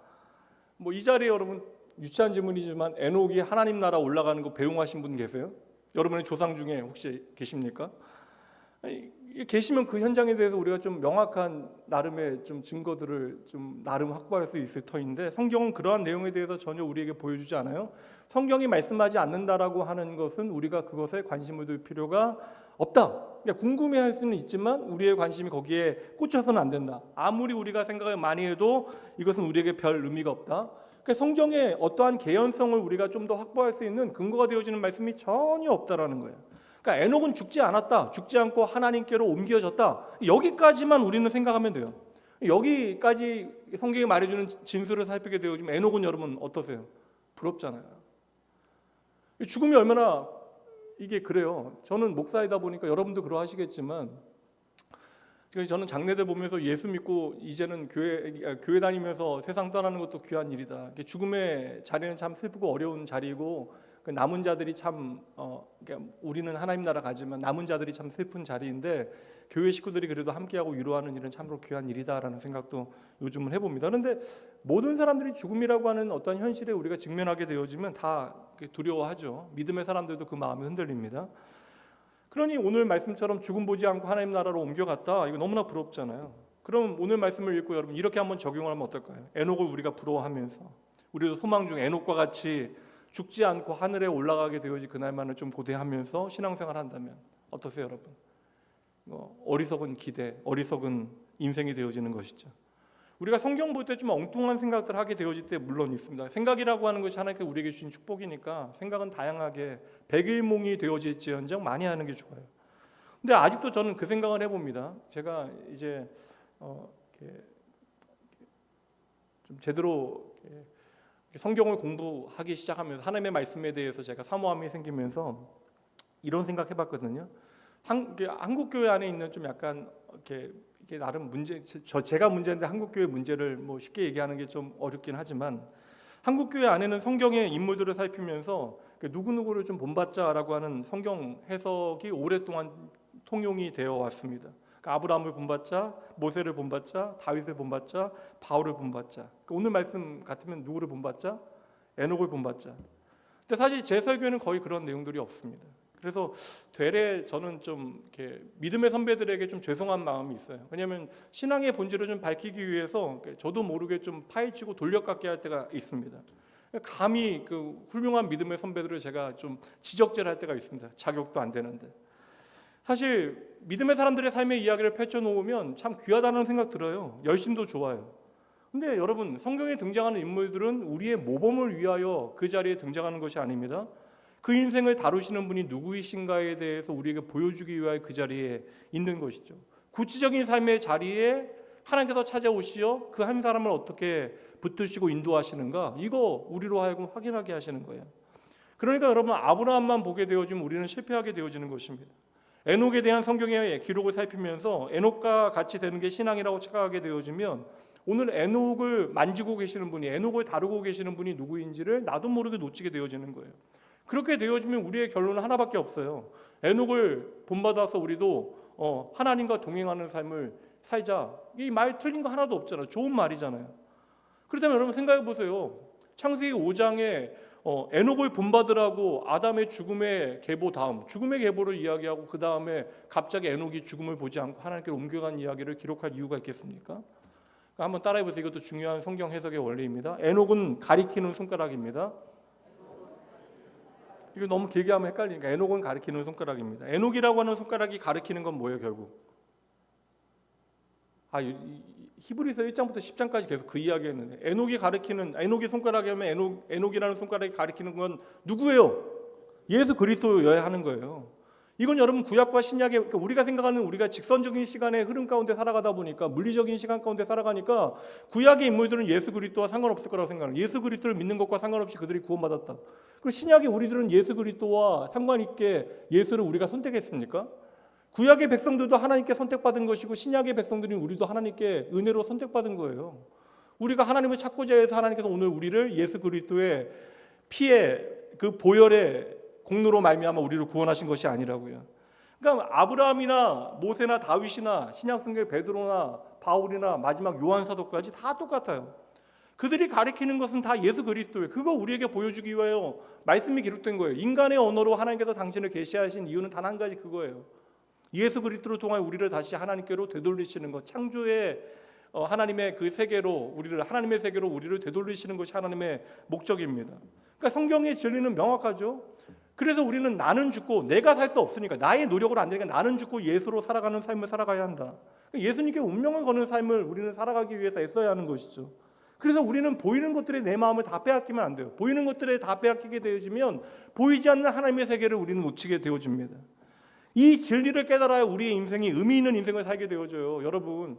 뭐 이 자리에 여러분 유치한 질문이지만 에녹이 하나님 나라 올라가는 거 배웅하신 분 계세요? 여러분의 조상 중에 혹시 계십니까? 계시면 그 현장에 대해서 우리가 좀 명확한 나름의 좀 증거들을 좀 나름 확보할 수 있을 터인데 성경은 그러한 내용에 대해서 전혀 우리에게 보여주지 않아요. 성경이 말씀하지 않는다라고 하는 것은 우리가 그것에 관심을 둘 필요가 없다. 그러니까 궁금해할 수는 있지만 우리의 관심이 거기에 꽂혀서는 안 된다. 아무리 우리가 생각을 많이 해도 이것은 우리에게 별 의미가 없다. 그러니까 성경의 어떠한 개연성을 우리가 좀 더 확보할 수 있는 근거가 되어지는 말씀이 전혀 없다라는 거예요. 그러니까 에녹은 죽지 않았다. 죽지 않고 하나님께로 옮겨졌다. 여기까지만 우리는 생각하면 돼요. 여기까지 성경이 말해주는 진술을 살피게 되어지면 에녹은 여러분 어떠세요? 부럽잖아요. 죽음이 얼마나 이게 그래요. 저는 목사이다 보니까 여러분도 그러하시겠지만 저는 장례들 보면서 예수 믿고 이제는 교회 다니면서 세상 떠나는 것도 귀한 일이다. 죽음의 자리는 참 슬프고 어려운 자리고 남은 자들이 참 우리는 하나님 나라 가지만 남은 자들이 참 슬픈 자리인데 교회 식구들이 그래도 함께하고 위로하는 일은 참으로 귀한 일이다라는 생각도 요즘은 해봅니다. 그런데 모든 사람들이 죽음이라고 하는 어떤 현실에 우리가 직면하게 되어지면 다 두려워하죠. 믿음의 사람들도 그 마음이 흔들립니다. 그러니 오늘 말씀처럼 죽음 보지 않고 하나님 나라로 옮겨갔다. 이거 너무나 부럽잖아요. 그럼 오늘 말씀을 읽고 여러분 이렇게 한번 적용을 하면 어떨까요? 에녹을 우리가 부러워하면서 우리도 소망 중에 에녹과 같이 죽지 않고 하늘에 올라가게 되어지 그날만을 좀 고대하면서 신앙생활 한다면 어떠세요, 여러분? 어리석은 기대, 어리석은 인생이 되어지는 것이죠. 우리가 성경 볼 때 좀 엉뚱한 생각들 하게 되어질 때 물론 있습니다. 생각이라고 하는 것이 하나님께서 우리에게 주신 축복이니까 생각은 다양하게 백일몽이 되어질지언정 많이 하는 게 좋아요. 근데 아직도 저는 그 생각을 해봅니다. 제가 이제 좀 제대로 성경을 공부하기 시작하면서 하나님의 말씀에 대해서 제가 사모함이 생기면서 이런 생각 해봤거든요. 한국 교회 안에 있는 좀 약간 이게 나름 문제, 제가 문제인데 한국 교회 문제를 뭐 쉽게 얘기하는 게 좀 어렵긴 하지만 한국 교회 안에는 성경의 인물들을 살피면서 누구누구를 좀 본받자라고 하는 성경 해석이 오랫동안 통용이 되어 왔습니다. 그러니까 아브라함을 본받자, 모세를 본받자, 다윗을 본받자, 바울을 본받자. 그러니까 오늘 말씀 같으면 누구를 본받자? 에녹을 본받자. 근데 사실 제 설교에는 거의 그런 내용들이 없습니다. 그래서 되레 저는 좀 이렇게 믿음의 선배들에게 좀 죄송한 마음이 있어요. 왜냐하면 신앙의 본질을 좀 밝히기 위해서 저도 모르게 좀 파헤치고 돌려깎기 할 때가 있습니다. 감히 그 훌륭한 믿음의 선배들을 제가 좀 지적질할 때가 있습니다. 자격도 안 되는데. 사실 믿음의 사람들의 삶의 이야기를 펼쳐놓으면 참 귀하다는 생각 들어요. 열심도 좋아요. 근데 여러분, 성경에 등장하는 인물들은 우리의 모범을 위하여 그 자리에 등장하는 것이 아닙니다. 그 인생을 다루시는 분이 누구이신가에 대해서 우리에게 보여주기 위하여 그 자리에 있는 것이죠. 구체적인 삶의 자리에 하나님께서 찾아오시어 그 한 사람을 어떻게 붙드시고 인도하시는가, 이거 우리로 하여금 확인하게 하시는 거예요. 그러니까 여러분, 아브라함만 보게 되어지면 우리는 실패하게 되어지는 것입니다. 에녹에 대한 성경의 기록을 살피면서 에녹과 같이 되는 게 신앙이라고 착각하게 되어지면 오늘 에녹을 만지고 계시는 분이, 에녹을 다루고 계시는 분이 누구인지를 나도 모르게 놓치게 되어지는 거예요. 그렇게 되어지면 우리의 결론은 하나밖에 없어요. 에녹을 본받아서 우리도 하나님과 동행하는 삶을 살자. 이 말 틀린 거 하나도 없잖아요. 좋은 말이잖아요. 그렇다면 여러분 생각해 보세요. 창세기 5장에 에녹을 본받으라고 아담의 죽음의 계보 다음, 죽음의 계보를 이야기하고 그 다음에 갑자기 에녹이 죽음을 보지 않고 하나님께 옮겨간 이야기를 기록할 이유가 있겠습니까? 그러니까 한번 따라해 보세요. 이것도 중요한 성경 해석의 원리입니다. 에녹은 가리키는 손가락입니다. 이거 너무 길게 하면 헷갈리니까 에녹은 가리키는 손가락입니다. 에녹이라고 하는 손가락이 가리키는 건 뭐예요, 결국? 히브리서 1장부터 10장까지 계속 그 이야기했는데 에녹이 손가락이면 에녹이라는 손가락이 가리키는 건 누구예요? 예수 그리스도여야 하는 거예요. 이건 여러분 구약과 신약의, 그러니까 우리가 생각하는, 우리가 직선적인 시간의 흐름 가운데 살아가다 보니까, 물리적인 시간 가운데 살아가니까 구약의 인물들은 예수 그리스도와 상관없을 거라고 생각해요. 예수 그리스도를 믿는 것과 상관없이 그들이 구원받았다. 그리고 신약의 우리들은 예수 그리스도와 상관 있게 예수를 우리가 선택했습니까? 구약의 백성들도 하나님께 선택받은 것이고 신약의 백성들이 우리도 하나님께 은혜로 선택받은 거예요. 우리가 하나님을 찾고자 해서 하나님께서 오늘 우리를 예수 그리스도의 피의 그 보혈의 공로로 말미암아 우리를 구원하신 것이 아니라고요. 그러니까 아브라함이나 모세나 다윗이나 신약 성경의 베드로나 바울이나 마지막 요한 사도까지 다 똑같아요. 그들이 가리키는 것은 다 예수 그리스도예요. 그거 우리에게 보여주기 위하여 말씀이 기록된 거예요. 인간의 언어로 하나님께서 당신을 계시하신 이유는 단 한 가지, 그거예요. 예수 그리스도를 통하여 우리를 다시 하나님께로 되돌리시는 것, 창조의 하나님의 그 세계로 하나님의 세계로 우리를 되돌리시는 것이 하나님의 목적입니다. 그러니까 성경의 진리는 명확하죠. 그래서 우리는 나는 죽고, 내가 살 수 없으니까, 나의 노력으로 안 되니까 나는 죽고 예수로 살아가는 삶을 살아가야 한다. 예수님께 운명을 거는 삶을 우리는 살아가기 위해서 애써야 하는 것이죠. 그래서 우리는 보이는 것들에 내 마음을 다 빼앗기면 안 돼요. 보이는 것들에 다 빼앗기게 되어지면 보이지 않는 하나님의 세계를 우리는 놓치게 되어집니다. 이 진리를 깨달아야 우리의 인생이 의미 있는 인생을 살게 되어져요. 여러분,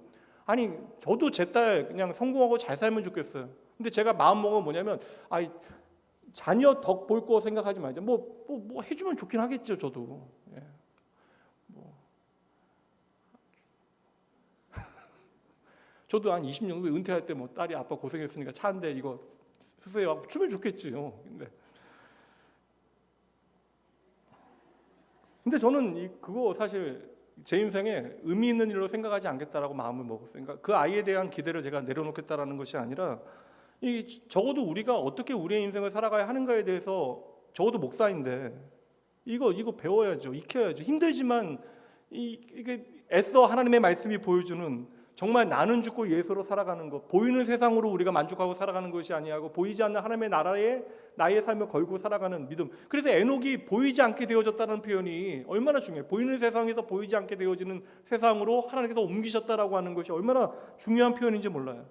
저도 제 딸 그냥 성공하고 잘 살면 좋겠어요. 근데 제가 마음먹은 뭐냐면, 자녀 덕 볼 거 생각하지 말자. 뭐 해주면 좋긴 하겠죠, 저도. 예. 저도 한 20년 후에 은퇴할 때 딸이 아빠 고생했으니까 차 한 대 이거 쓰세요. 주면 좋겠지요. 근데 저는 그거 사실 제 인생에 의미 있는 일로 생각하지 않겠다라고 마음을 먹었어요. 그러니까 그 아이에 대한 기대를 제가 내려놓겠다라는 것이 아니라, 적어도 우리가 어떻게 우리의 인생을 살아가야 하는가에 대해서, 적어도 목사인데 이거 배워야죠. 익혀야죠. 힘들지만 이게 애써 하나님의 말씀이 보여주는, 정말 나는 죽고 예수로 살아가는 것, 보이는 세상으로 우리가 만족하고 살아가는 것이 아니하고 보이지 않는 하나님의 나라에 나의 삶을 걸고 살아가는 믿음. 그래서 에녹이 보이지 않게 되어졌다는 표현이 얼마나 중요해요. 보이는 세상에서 보이지 않게 되어지는 세상으로 하나님께서 옮기셨다라고 하는 것이 얼마나 중요한 표현인지 몰라요.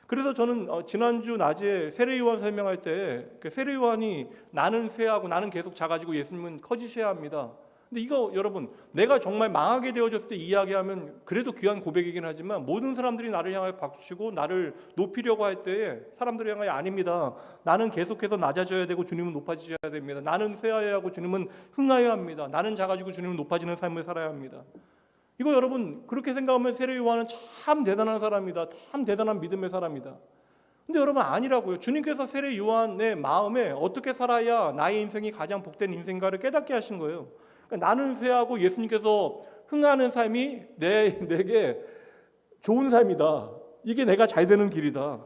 그래서 저는 지난주 낮에 세례요한 설명할 때 세례요한이 나는 쇠하고 나는 계속 작아지고 예수님은 커지셔야 합니다. 근데 이거 여러분, 내가 정말 망하게 되어졌을 때 이야기하면 그래도 귀한 고백이긴 하지만, 모든 사람들이 나를 향하여 박수치고 나를 높이려고 할 때 사람들이 향하여 아닙니다. 나는 계속해서 낮아져야 되고 주님은 높아지셔야 됩니다. 나는 쇠하여야 하고 주님은 흥하여야 합니다. 나는 작아지고 주님은 높아지는 삶을 살아야 합니다. 이거 여러분, 그렇게 생각하면 세례 요한은 참 대단한 사람이다. 참 대단한 믿음의 사람이다. 근데 여러분, 아니라고요. 주님께서 세례 요한의 마음에 어떻게 살아야 나의 인생이 가장 복된 인생가를 깨닫게 하신 거예요. 그러니까 나는 쇠하고 예수님께서 흥하는 삶이 내게 좋은 삶이다. 이게 내가 잘 되는 길이다.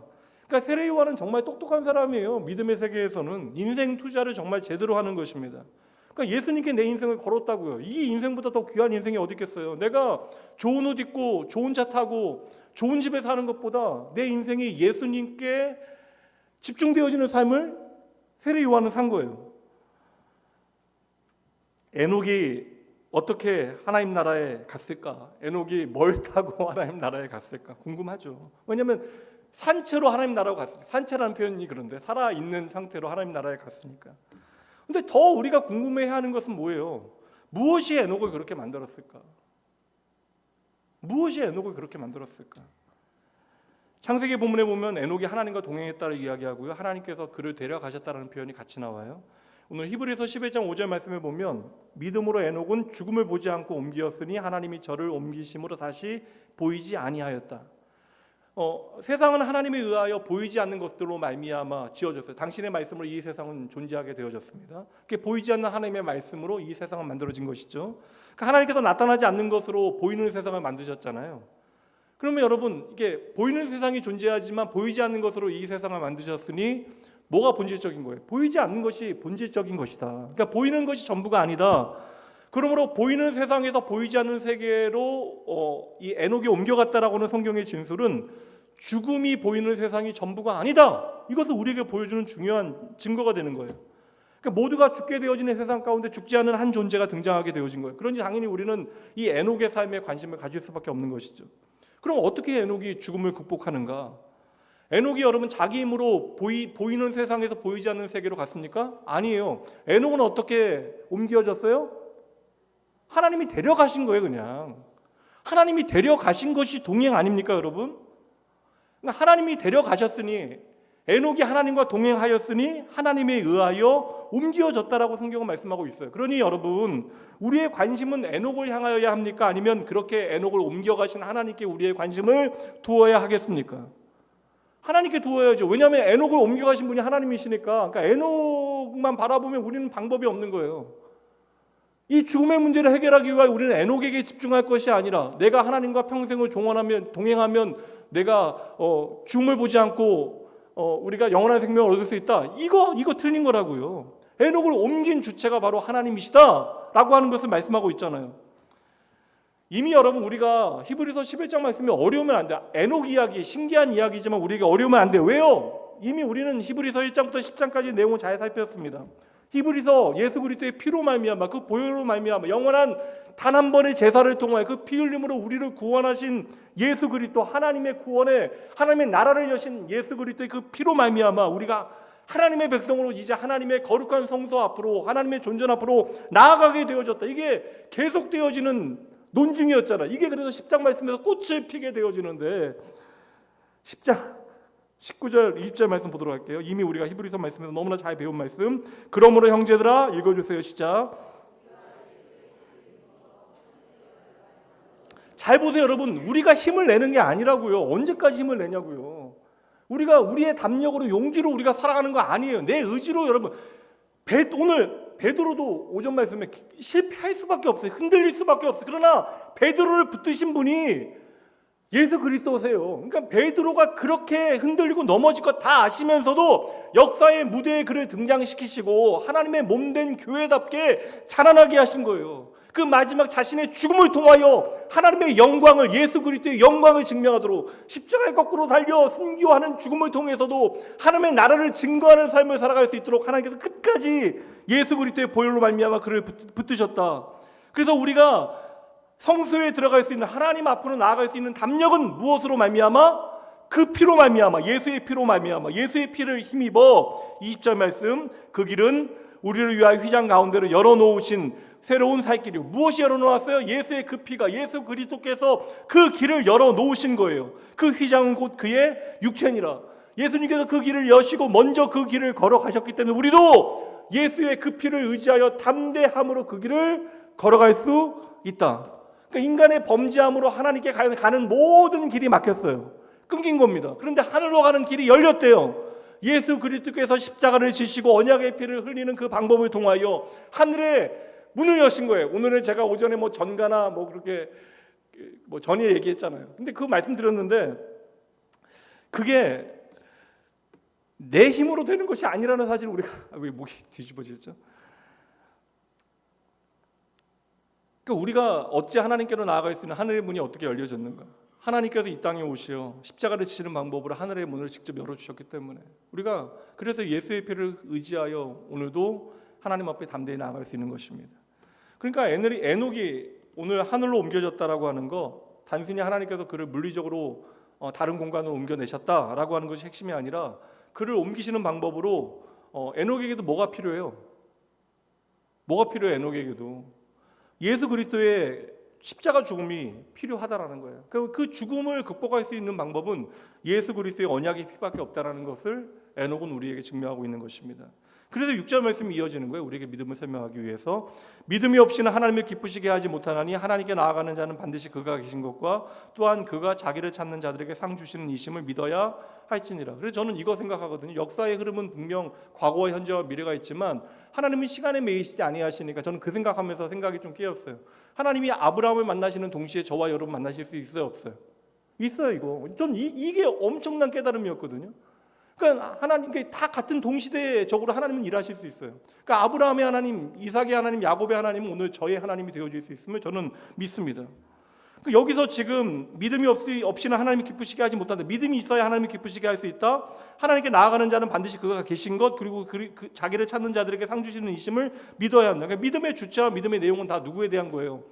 그러니까 세례 요한은 정말 똑똑한 사람이에요. 믿음의 세계에서는 인생 투자를 정말 제대로 하는 것입니다. 그러니까 예수님께 내 인생을 걸었다고요. 이 인생보다 더 귀한 인생이 어디 있겠어요. 내가 좋은 옷 입고 좋은 차 타고 좋은 집에 사는 것보다 내 인생이 예수님께 집중되어지는 삶을 세례 요한은 산 거예요. 에녹이 어떻게 하나님 나라에 갔을까? 에녹이 뭘 타고 하나님 나라에 갔을까? 궁금하죠. 왜냐하면 산채로 하나님 나라로 갔으니까. 산채라는 표현이 그런데 살아있는 상태로 하나님 나라에 갔으니까. 근데 더 우리가 궁금해하는 것은 뭐예요? 무엇이 에녹을 그렇게 만들었을까? 무엇이 에녹을 그렇게 만들었을까? 창세기 본문에 보면 에녹이 하나님과 동행했다를 이야기하고요. 하나님께서 그를 데려가셨다는 표현이 같이 나와요. 오늘 히브리서 11장 5절 말씀에 보면 믿음으로 에녹은 죽음을 보지 않고 옮기었으니 하나님이 저를 옮기심으로 다시 보이지 아니하였다. 세상은 하나님에 의하여 보이지 않는 것들로 말미암아 지어졌어요. 당신의 말씀으로 이 세상은 존재하게 되어졌습니다. 그게 보이지 않는 하나님의 말씀으로 이 세상은 만들어진 것이죠. 그러니까 하나님께서 나타나지 않는 것으로 보이는 세상을 만드셨잖아요. 그러면 여러분, 이게 보이는 세상이 존재하지만 보이지 않는 것으로 이 세상을 만드셨으니 뭐가 본질적인 거예요? 보이지 않는 것이 본질적인 것이다. 그러니까 보이는 것이 전부가 아니다. 그러므로 보이는 세상에서 보이지 않는 세계로 이 에녹이 옮겨갔다라고 하는 성경의 진술은 죽음이 보이는 세상이 전부가 아니다. 이것을 우리에게 보여주는 중요한 증거가 되는 거예요. 그러니까 모두가 죽게 되어지는 세상 가운데 죽지 않은 한 존재가 등장하게 되어진 거예요. 그러니 당연히 우리는 이 에녹의 삶에 관심을 가질 수밖에 없는 것이죠. 그럼 어떻게 에녹이 죽음을 극복하는가? 에녹이 여러분 자기 힘으로 보이는 세상에서 보이지 않는 세계로 갔습니까? 아니에요. 에녹은 어떻게 옮겨졌어요? 하나님이 데려가신 거예요. 그냥 하나님이 데려가신 것이 동행 아닙니까 여러분? 하나님이 데려가셨으니, 에녹이 하나님과 동행하였으니 하나님에 의하여 옮겨졌다라고 성경은 말씀하고 있어요. 그러니 여러분, 우리의 관심은 에녹을 향하여야 합니까? 아니면 그렇게 에녹을 옮겨가신 하나님께 우리의 관심을 두어야 하겠습니까? 하나님께 두어야죠. 왜냐하면 에녹을 옮겨가신 분이 하나님이시니까. 그러니까 에녹만 바라보면 우리는 방법이 없는 거예요. 이 죽음의 문제를 해결하기 위해 우리는 에녹에게 집중할 것이 아니라 내가 하나님과 평생을 동행하면 내가 죽음을 보지 않고 우리가 영원한 생명을 얻을 수 있다. 이거 틀린 거라고요. 에녹을 옮긴 주체가 바로 하나님이시다라고 하는 것을 말씀하고 있잖아요. 이미 여러분 우리가 히브리서 11장 말씀이 어려우면 안 돼. 에녹 이야기, 신기한 이야기지만 우리에게 어려우면 안 돼. 왜요? 이미 우리는 히브리서 1장부터 10장까지 내용을 잘 살폈습니다. 히브리서 예수 그리스도의 피로 말미암아, 그 보혈로 말미암아, 영원한 단 한 번의 제사를 통하여 그 피 흘림으로 우리를 구원하신 예수 그리스도, 하나님의 구원에 하나님의 나라를 여신 예수 그리스도의 그 피로 말미암아 우리가 하나님의 백성으로 이제 하나님의 거룩한 성소 앞으로, 하나님의 존전 앞으로 나아가게 되어졌다. 이게 계속되어지는 논증이었잖아. 이게 그래서 10장 말씀에서 꽃을 피게 되어지는데, 10장 19절 20절 말씀 보도록 할게요. 이미 우리가 히브리서 말씀에서 너무나 잘 배운 말씀. 그러므로 형제들아, 읽어주세요. 시작. 잘 보세요 여러분. 우리가 힘을 내는 게 아니라고요. 언제까지 힘을 내냐고요. 우리가 우리의 담력으로, 용기로 우리가 살아가는 거 아니에요. 내 의지로. 여러분, 오늘 베드로도 오전 말씀에 실패할 수밖에 없어요. 흔들릴 수밖에 없어요. 그러나 베드로를 붙드신 분이 예수 그리스도세요. 그러니까 베드로가 그렇게 흔들리고 넘어질 것 다 아시면서도 역사의 무대에 그를 등장시키시고 하나님의 몸된 교회답게 자라나게 하신 거예요. 그 마지막 자신의 죽음을 통하여 하나님의 영광을, 예수 그리스도의 영광을 증명하도록 십자가에 거꾸로 달려 순교하는 죽음을 통해서도 하나님의 나라를 증거하는 삶을 살아갈 수 있도록 하나님께서 끝까지 예수 그리스도의 보혈로 말미암아 그를 붙드셨다. 그래서 우리가 성소에 들어갈 수 있는, 하나님 앞으로 나아갈 수 있는 담력은 무엇으로 말미암아? 그 피로 말미암아, 예수의 피로 말미암아, 예수의 피를 힘입어 20절 말씀, 그 길은 우리를 위하여 휘장 가운데로 열어놓으신 새로운 살 길이요. 무엇이 열어놓았어요? 예수의 그 피가, 예수 그리스도께서 그 길을 열어놓으신 거예요. 그 휘장은 곧 그의 육체니라. 예수님께서 그 길을 여시고 먼저 그 길을 걸어가셨기 때문에 우리도 예수의 그 피를 의지하여 담대함으로 그 길을 걸어갈 수 있다. 그러니까 인간의 범죄함으로 하나님께 가는 모든 길이 막혔어요. 끊긴 겁니다. 그런데 하늘로 가는 길이 열렸대요. 예수 그리스도께서 십자가를 지시고 언약의 피를 흘리는 그 방법을 통하여 하늘에 문을 여신 거예요. 오늘은 제가 오전에 뭐 전가나 뭐 그렇게 뭐 전에 얘기했잖아요. 근데 그 말씀드렸는데 그게 내 힘으로 되는 것이 아니라는 사실을 우리가 왜 목이 뒤집어지죠? 그러니까 우리가 어찌 하나님께로 나아갈 수 있는 하늘의 문이 어떻게 열려졌는가? 하나님께서 이 땅에 오시어 십자가를 지시는 방법으로 하늘의 문을 직접 열어주셨기 때문에 우리가 그래서 예수의 피를 의지하여 오늘도 하나님 앞에 담대히 나아갈 수 있는 것입니다. 그러니까 에녹이 오늘 하늘로 옮겨졌다라고 하는 거 단순히 하나님께서 그를 물리적으로 다른 공간으로 옮겨내셨다라고 하는 것이 핵심이 아니라 그를 옮기시는 방법으로 에녹에게도 뭐가 필요해요? 뭐가 필요해? 에녹에게도 예수 그리스도의 십자가 죽음이 필요하다라는 거예요. 그 죽음을 극복할 수 있는 방법은 예수 그리스도의 언약의 피밖에 없다라는 것을 에녹은 우리에게 증명하고 있는 것입니다. 그래서 6절 말씀이 이어지는 거예요. 우리에게 믿음을 설명하기 위해서 믿음이 없이는 하나님을 기쁘시게 하지 못하나니 하나님께 나아가는 자는 반드시 그가 계신 것과 또한 그가 자기를 찾는 자들에게 상 주시는 이심을 믿어야 할지니라. 그래서 저는 이거 생각하거든요. 역사의 흐름은 분명 과거와 현재와 미래가 있지만 하나님은 시간에 매이시지 아니하시니까 저는 그 생각하면서 생각이 좀 깨었어요. 하나님이 아브라함을 만나시는 동시에 저와 여러분 만나실 수 있어요, 없어요? 있어요. 이거 좀 이게 엄청난 깨달음이었거든요. 그러니까 하나님께 다 같은 동시대적으로 하나님은 일하실 수 있어요. 그러니까 아브라함의 하나님, 이삭의 하나님, 야곱의 하나님은 오늘 저의 하나님이 되어질 수 있음을 저는 믿습니다. 그러니까 여기서 지금 믿음이 없이는 하나님이 기쁘시게 하지 못한다. 믿음이 있어야 하나님이 기쁘시게 할 수 있다. 하나님께 나아가는 자는 반드시 그가 계신 것 그리고 자기를 찾는 자들에게 상 주시는 이심을 믿어야 한다. 그러니까 믿음의 주체와 믿음의 내용은 다 누구에 대한 거예요?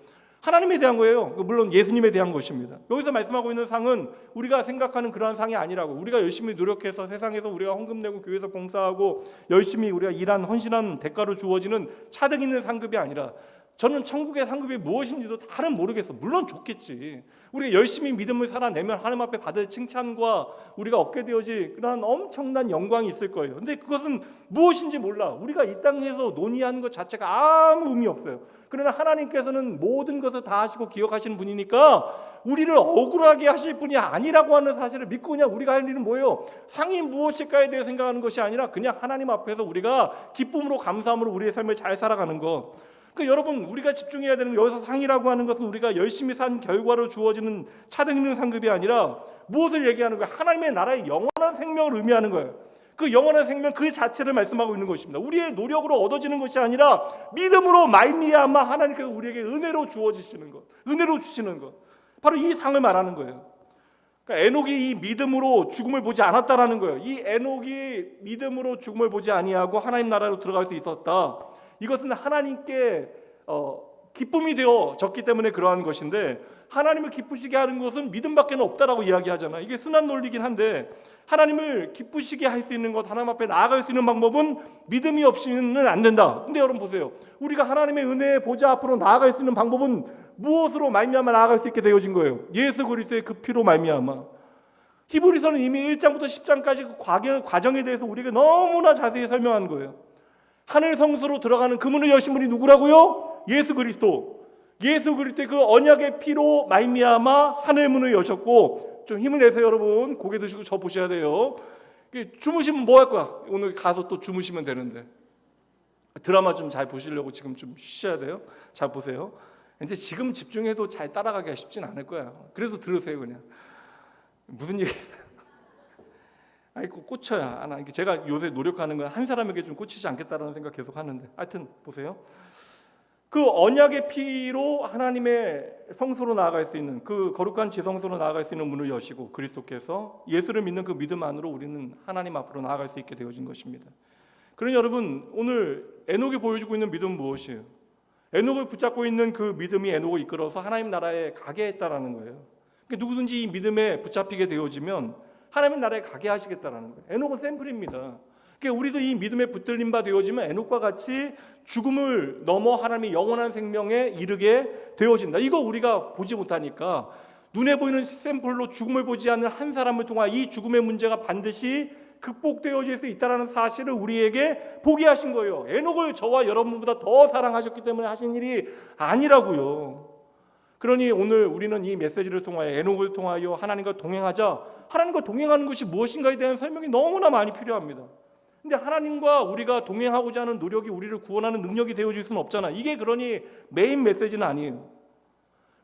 하나님에 대한 거예요. 물론 예수님에 대한 것입니다. 여기서 말씀하고 있는 상은 우리가 생각하는 그러한 상이 아니라고. 우리가 열심히 노력해서 세상에서 우리가 헌금 내고 교회에서 봉사하고 열심히 우리가 일한 헌신한 대가로 주어지는 차등 있는 상급이 아니라 저는 천국의 상급이 무엇인지도 다른 모르겠어. 물론 좋겠지. 우리가 열심히 믿음을 살아내면 하나님 앞에 받을 칭찬과 우리가 얻게 되어질 그런 엄청난 영광이 있을 거예요. 근데 그것은 무엇인지 몰라. 우리가 이 땅에서 논의하는 것 자체가 아무 의미 없어요. 그러나 하나님께서는 모든 것을 다 하시고 기억하시는 분이니까 우리를 억울하게 하실 분이 아니라고 하는 사실을 믿고 그냥 우리가 할 일은 뭐예요? 상이 무엇일까에 대해 생각하는 것이 아니라 그냥 하나님 앞에서 우리가 기쁨으로 감사함으로 우리의 삶을 잘 살아가는 것. 그러니까 여러분 우리가 집중해야 되는 여기서 상이라고 하는 것은 우리가 열심히 산 결과로 주어지는 차등 있는 상급이 아니라 무엇을 얘기하는 거예요? 하나님의 나라의 영원한 생명을 의미하는 거예요. 그 영원한 생명 그 자체를 말씀하고 있는 것입니다. 우리의 노력으로 얻어지는 것이 아니라 믿음으로 말미암아 하나님께서 우리에게 은혜로 주어지시는 것, 은혜로 주시는 것, 바로 이 상을 말하는 거예요. 그러니까 에녹이 이 믿음으로 죽음을 보지 않았다라는 거예요. 이 에녹이 믿음으로 죽음을 보지 아니하고 하나님 나라로 들어갈 수 있었다. 이것은 하나님께 기쁨이 되어졌기 때문에 그러한 것인데 하나님을 기쁘시게 하는 것은 믿음밖에 없다라고 이야기하잖아요. 이게 순한 논리긴 한데 하나님을 기쁘시게 할 수 있는 것, 하나님 앞에 나아갈 수 있는 방법은 믿음이 없이는 안 된다. 근데 여러분 보세요. 우리가 하나님의 은혜의 보좌 앞으로 나아갈 수 있는 방법은 무엇으로 말미암아 나아갈 수 있게 되어진 거예요? 예수 그리스도의 그 피로 말미암아. 히브리서는 이미 1장부터 10장까지 그 과정에 대해서 우리에게 너무나 자세히 설명한 거예요. 하늘 성소로 들어가는 그 문을 여신 분이 누구라고요? 예수 그리스도. 예수 그리스도의 그 언약의 피로 말미암아 하늘 문을 여셨고, 좀 힘을 내세요 여러분. 고개 드시고 저 보셔야 돼요. 주무시면 뭐 할 거야? 오늘 가서 또 주무시면 되는데. 드라마 좀 잘 보시려고 지금 좀 쉬셔야 돼요. 잘 보세요. 근데 지금 집중해도 잘 따라가기가 쉽진 않을 거야. 그래도 들으세요 그냥. 무슨 얘기예요? 아니 꽂혀야. 제가 요새 노력하는 건 한 사람에게 좀 꽂히지 않겠다라는 생각 계속 하는데, 하여튼 보세요. 그 언약의 피로 하나님의 성소로 나아갈 수 있는, 그 거룩한 지성소로 나아갈 수 있는 문을 여시고 그리스도께서 예수를 믿는 그 믿음 안으로 우리는 하나님 앞으로 나아갈 수 있게 되어진 것입니다. 그러니 여러분 오늘 에녹이 보여주고 있는 믿음은 무엇이에요? 에녹을 붙잡고 있는 그 믿음이 에녹을 이끌어서 하나님 나라에 가게 했다라는 거예요. 그러니까 누구든지 이 믿음에 붙잡히게 되어지면 하나님 나라에 가게 하시겠다라는 거예요. 에녹은 샘플입니다. 그러니까 우리도 이 믿음에 붙들린 바 되어지면 에녹과 같이 죽음을 넘어 하나님의 영원한 생명에 이르게 되어진다. 이거 우리가 보지 못하니까 눈에 보이는 샘플로 죽음을 보지 않는 한 사람을 통해 이 죽음의 문제가 반드시 극복되어질 수 있다는 사실을 우리에게 보게 하신 거예요. 에녹을 저와 여러분보다 더 사랑하셨기 때문에 하신 일이 아니라고요. 그러니 오늘 우리는 이 메시지를 통하여 에녹을 통하여 하나님과 동행하자. 하나님과 동행하는 것이 무엇인가에 대한 설명이 너무나 많이 필요합니다. 근데 하나님과 우리가 동행하고자 하는 노력이 우리를 구원하는 능력이 되어질 수는 없잖아. 이게 그러니 메인 메시지는 아니에요.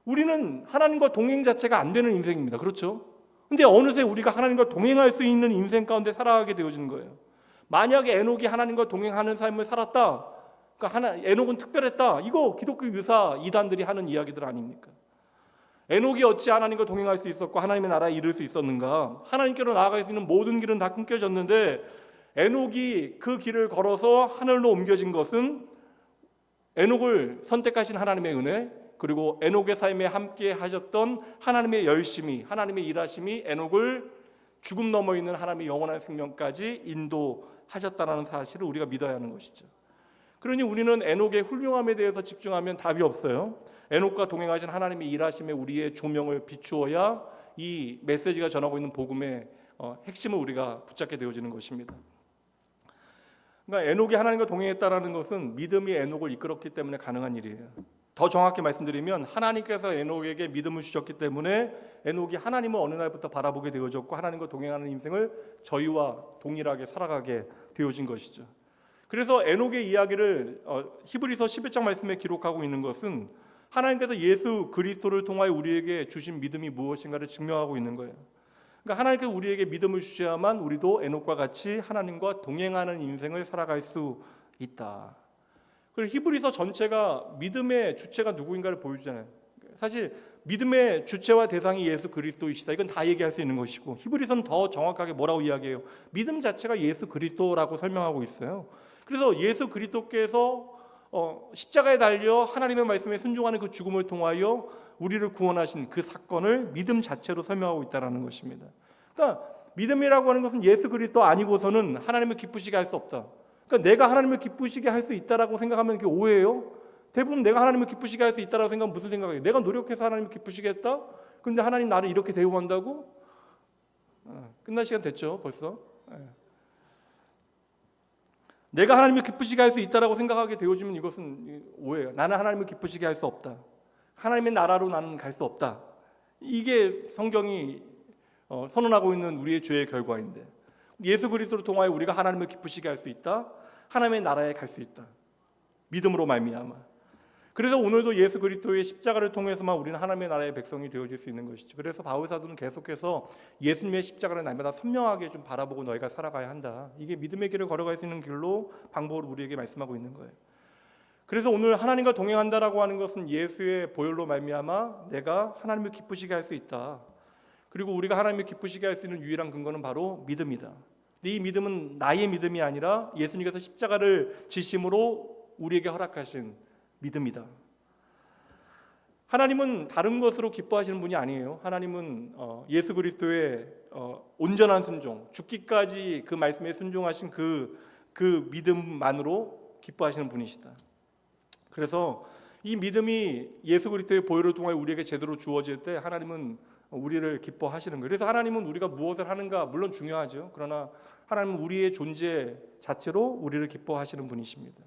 우리는 하나님과 동행 자체가 안 되는 인생입니다. 그렇죠? 근데 어느새 우리가 하나님과 동행할 수 있는 인생 가운데 살아가게 되어지는 거예요. 만약에 에녹이 하나님과 동행하는 삶을 살았다, 그러니까 에녹은 특별했다, 이거 기독교 유사 이단들이 하는 이야기들 아닙니까? 에녹이 어찌 하나님과 동행할 수 있었고 하나님의 나라에 이를 수 있었는가? 하나님께로 나아갈 수 있는 모든 길은 다 끊겨졌는데 에녹이 그 길을 걸어서 하늘로 옮겨진 것은 에녹을 선택하신 하나님의 은혜, 그리고 에녹의 삶에 함께 하셨던 하나님의 열심이, 하나님의 일하심이 에녹을 죽음 넘어 있는 하나님의 영원한 생명까지 인도하셨다는 사실을 우리가 믿어야 하는 것이죠. 그러니 우리는 에녹의 훌륭함에 대해서 집중하면 답이 없어요. 에녹과 동행하신 하나님의 일하심에 우리의 조명을 비추어야 이 메시지가 전하고 있는 복음의 핵심을 우리가 붙잡게 되어지는 것입니다. 그러니까 에녹이 하나님과 동행했다라는 것은 믿음이 에녹을 이끌었기 때문에 가능한 일이에요. 더 정확히 말씀드리면 하나님께서 에녹에게 믿음을 주셨기 때문에 에녹이 하나님을 어느 날부터 바라보게 되어졌고 하나님과 동행하는 인생을 저희와 동일하게 살아가게 되어진 것이죠. 그래서 에녹의 이야기를 히브리서 11장 말씀에 기록하고 있는 것은 하나님께서 예수 그리스도를 통하여 우리에게 주신 믿음이 무엇인가를 증명하고 있는 거예요. 그러니까 하나님께서 우리에게 믿음을 주셔야만 우리도 에녹과 같이 하나님과 동행하는 인생을 살아갈 수 있다. 그리고 히브리서 전체가 믿음의 주체가 누구인가를 보여주잖아요. 사실 믿음의 주체와 대상이 예수 그리스도이시다. 이건 다 얘기할 수 있는 것이고 히브리서는 더 정확하게 뭐라고 이야기해요? 믿음 자체가 예수 그리스도라고 설명하고 있어요. 그래서 예수 그리스도께서 십자가에 달려 하나님의 말씀에 순종하는 그 죽음을 통하여 우리를 구원하신 그 사건을 믿음 자체로 설명하고 있다는 것입니다. 그러니까 믿음이라고 하는 것은 예수 그리스도 아니고서는 하나님을 기쁘시게 할 수 없다. 그러니까 내가 하나님을 기쁘시게 할 수 있다라고 생각하면 그게 오해예요. 대부분 내가 하나님을 기쁘시게 할 수 있다라고 생각하면 무슨 생각이에요? 내가 노력해서 하나님을 기쁘시게 했다? 그런데 하나님 나를 이렇게 대우한다고? 끝날 시간 됐죠 벌써. 내가 하나님을 기쁘시게 할 수 있다라고 생각하게 되어지면 이것은 오해예요. 나는 하나님을 기쁘시게 할 수 없다. 하나님의 나라로 나는 갈 수 없다. 이게 성경이 선언하고 있는 우리의 죄의 결과인데 예수 그리스도를 통하여 우리가 하나님을 기쁘시게 할 수 있다. 하나님의 나라에 갈 수 있다. 믿음으로 말미암아. 그래서 오늘도 예수 그리스도의 십자가를 통해서만 우리는 하나님의 나라의 백성이 되어질 수 있는 것이죠. 그래서 바울 사도는 계속해서 예수님의 십자가를 날마다 선명하게 좀 바라보고 너희가 살아가야 한다. 이게 믿음의 길을 걸어갈 수 있는 길로 방법을 우리에게 말씀하고 있는 거예요. 그래서 오늘 하나님과 동행한다라고 하는 것은 예수의 보혈로 말미암아 내가 하나님을 기쁘시게 할 수 있다. 그리고 우리가 하나님을 기쁘시게 할 수 있는 유일한 근거는 바로 믿음이다. 이 믿음은 나의 믿음이 아니라 예수님께서 십자가를 지심으로 우리에게 허락하신 믿음이다. 하나님은 다른 것으로 기뻐하시는 분이 아니에요. 하나님은 예수 그리스도의 온전한 순종, 죽기까지 그 말씀에 순종하신 그 믿음만으로 기뻐하시는 분이시다. 그래서 이 믿음이 예수 그리스도의 보혈을 통해 우리에게 제대로 주어질 때 하나님은 우리를 기뻐하시는 거예요. 그래서 하나님은 우리가 무엇을 하는가 물론 중요하죠. 그러나 하나님은 우리의 존재 자체로 우리를 기뻐하시는 분이십니다.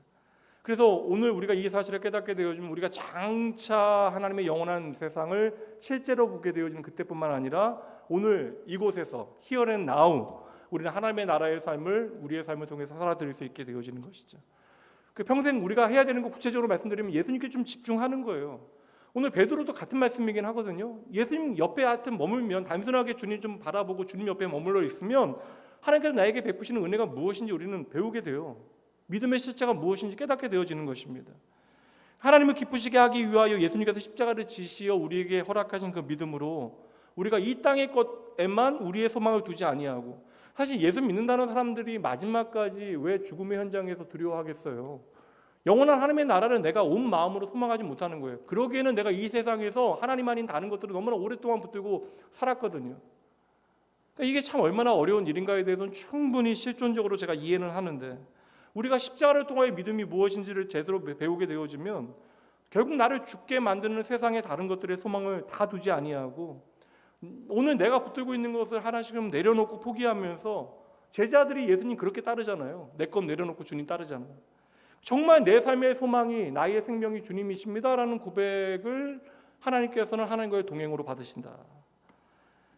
그래서 오늘 우리가 이 사실을 깨닫게 되어지면 우리가 장차 하나님의 영원한 세상을 실제로 보게 되어지는 그때뿐만 아니라 오늘 이곳에서 here and now 우리는 하나님의 나라의 삶을 우리의 삶을 통해서 살아드릴 수 있게 되어지는 것이죠. 그 평생 우리가 해야 되는 거 구체적으로 말씀드리면 예수님께 좀 집중하는 거예요. 오늘 베드로도 같은 말씀이긴 하거든요. 예수님 옆에 하여튼 머물면 단순하게 주님 좀 바라보고 주님 옆에 머물러 있으면 하나님께서 나에게 베푸시는 은혜가 무엇인지 우리는 배우게 돼요. 믿음의 실체가 무엇인지 깨닫게 되어지는 것입니다. 하나님을 기쁘시게 하기 위하여 예수님께서 십자가를 지시어 우리에게 허락하신 그 믿음으로 우리가 이 땅의 것에만 우리의 소망을 두지 아니하고 사실 예수 믿는다는 사람들이 마지막까지 왜 죽음의 현장에서 두려워하겠어요? 영원한 하나님의 나라를 내가 온 마음으로 소망하지 못하는 거예요. 그러기에는 내가 이 세상에서 하나님 아닌 다른 것들을 너무나 오랫동안 붙들고 살았거든요. 그러니까 이게 참 얼마나 어려운 일인가에 대해서는 충분히 실존적으로 제가 이해는 하는데 우리가 십자가를 통하여 믿음이 무엇인지를 제대로 배우게 되어지면 결국 나를 죽게 만드는 세상의 다른 것들의 소망을 다 두지 아니하고 오늘 내가 붙들고 있는 것을 하나씩 내려놓고 포기하면서 제자들이 예수님 그렇게 따르잖아요. 내 것 내려놓고 주님 따르잖아요. 정말 내 삶의 소망이 나의 생명이 주님이십니다라는 고백을 하나님께서는 하나님과의 동행으로 받으신다.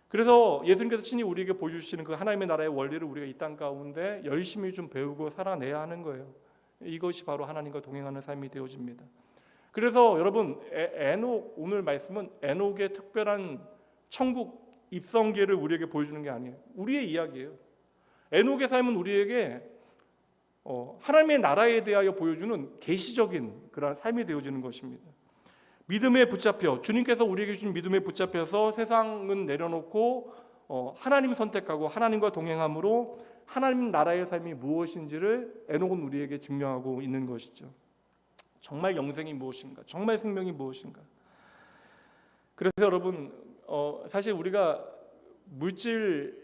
그래서 예수님께서 친히 우리에게 보여주시는 그 하나님의 나라의 원리를 우리가 이 땅 가운데 열심히 좀 배우고 살아내야 하는 거예요. 이것이 바로 하나님과 동행하는 삶이 되어집니다. 그래서 여러분, 에녹, 오늘 말씀은 에녹의 특별한 천국 입성계를 우리에게 보여주는 게 아니에요. 우리의 이야기예요. 에녹의 삶은 우리에게 하나님의 나라에 대하여 보여주는 계시적인 그런 삶이 되어지는 것입니다. 믿음에 붙잡혀, 주님께서 우리에게 주신 믿음에 붙잡혀서 세상은 내려놓고 하나님 선택하고 하나님과 동행함으로 하나님 나라의 삶이 무엇인지를 에녹은 우리에게 증명하고 있는 것이죠. 정말 영생이 무엇인가? 정말 생명이 무엇인가? 그래서 여러분, 사실 우리가 물질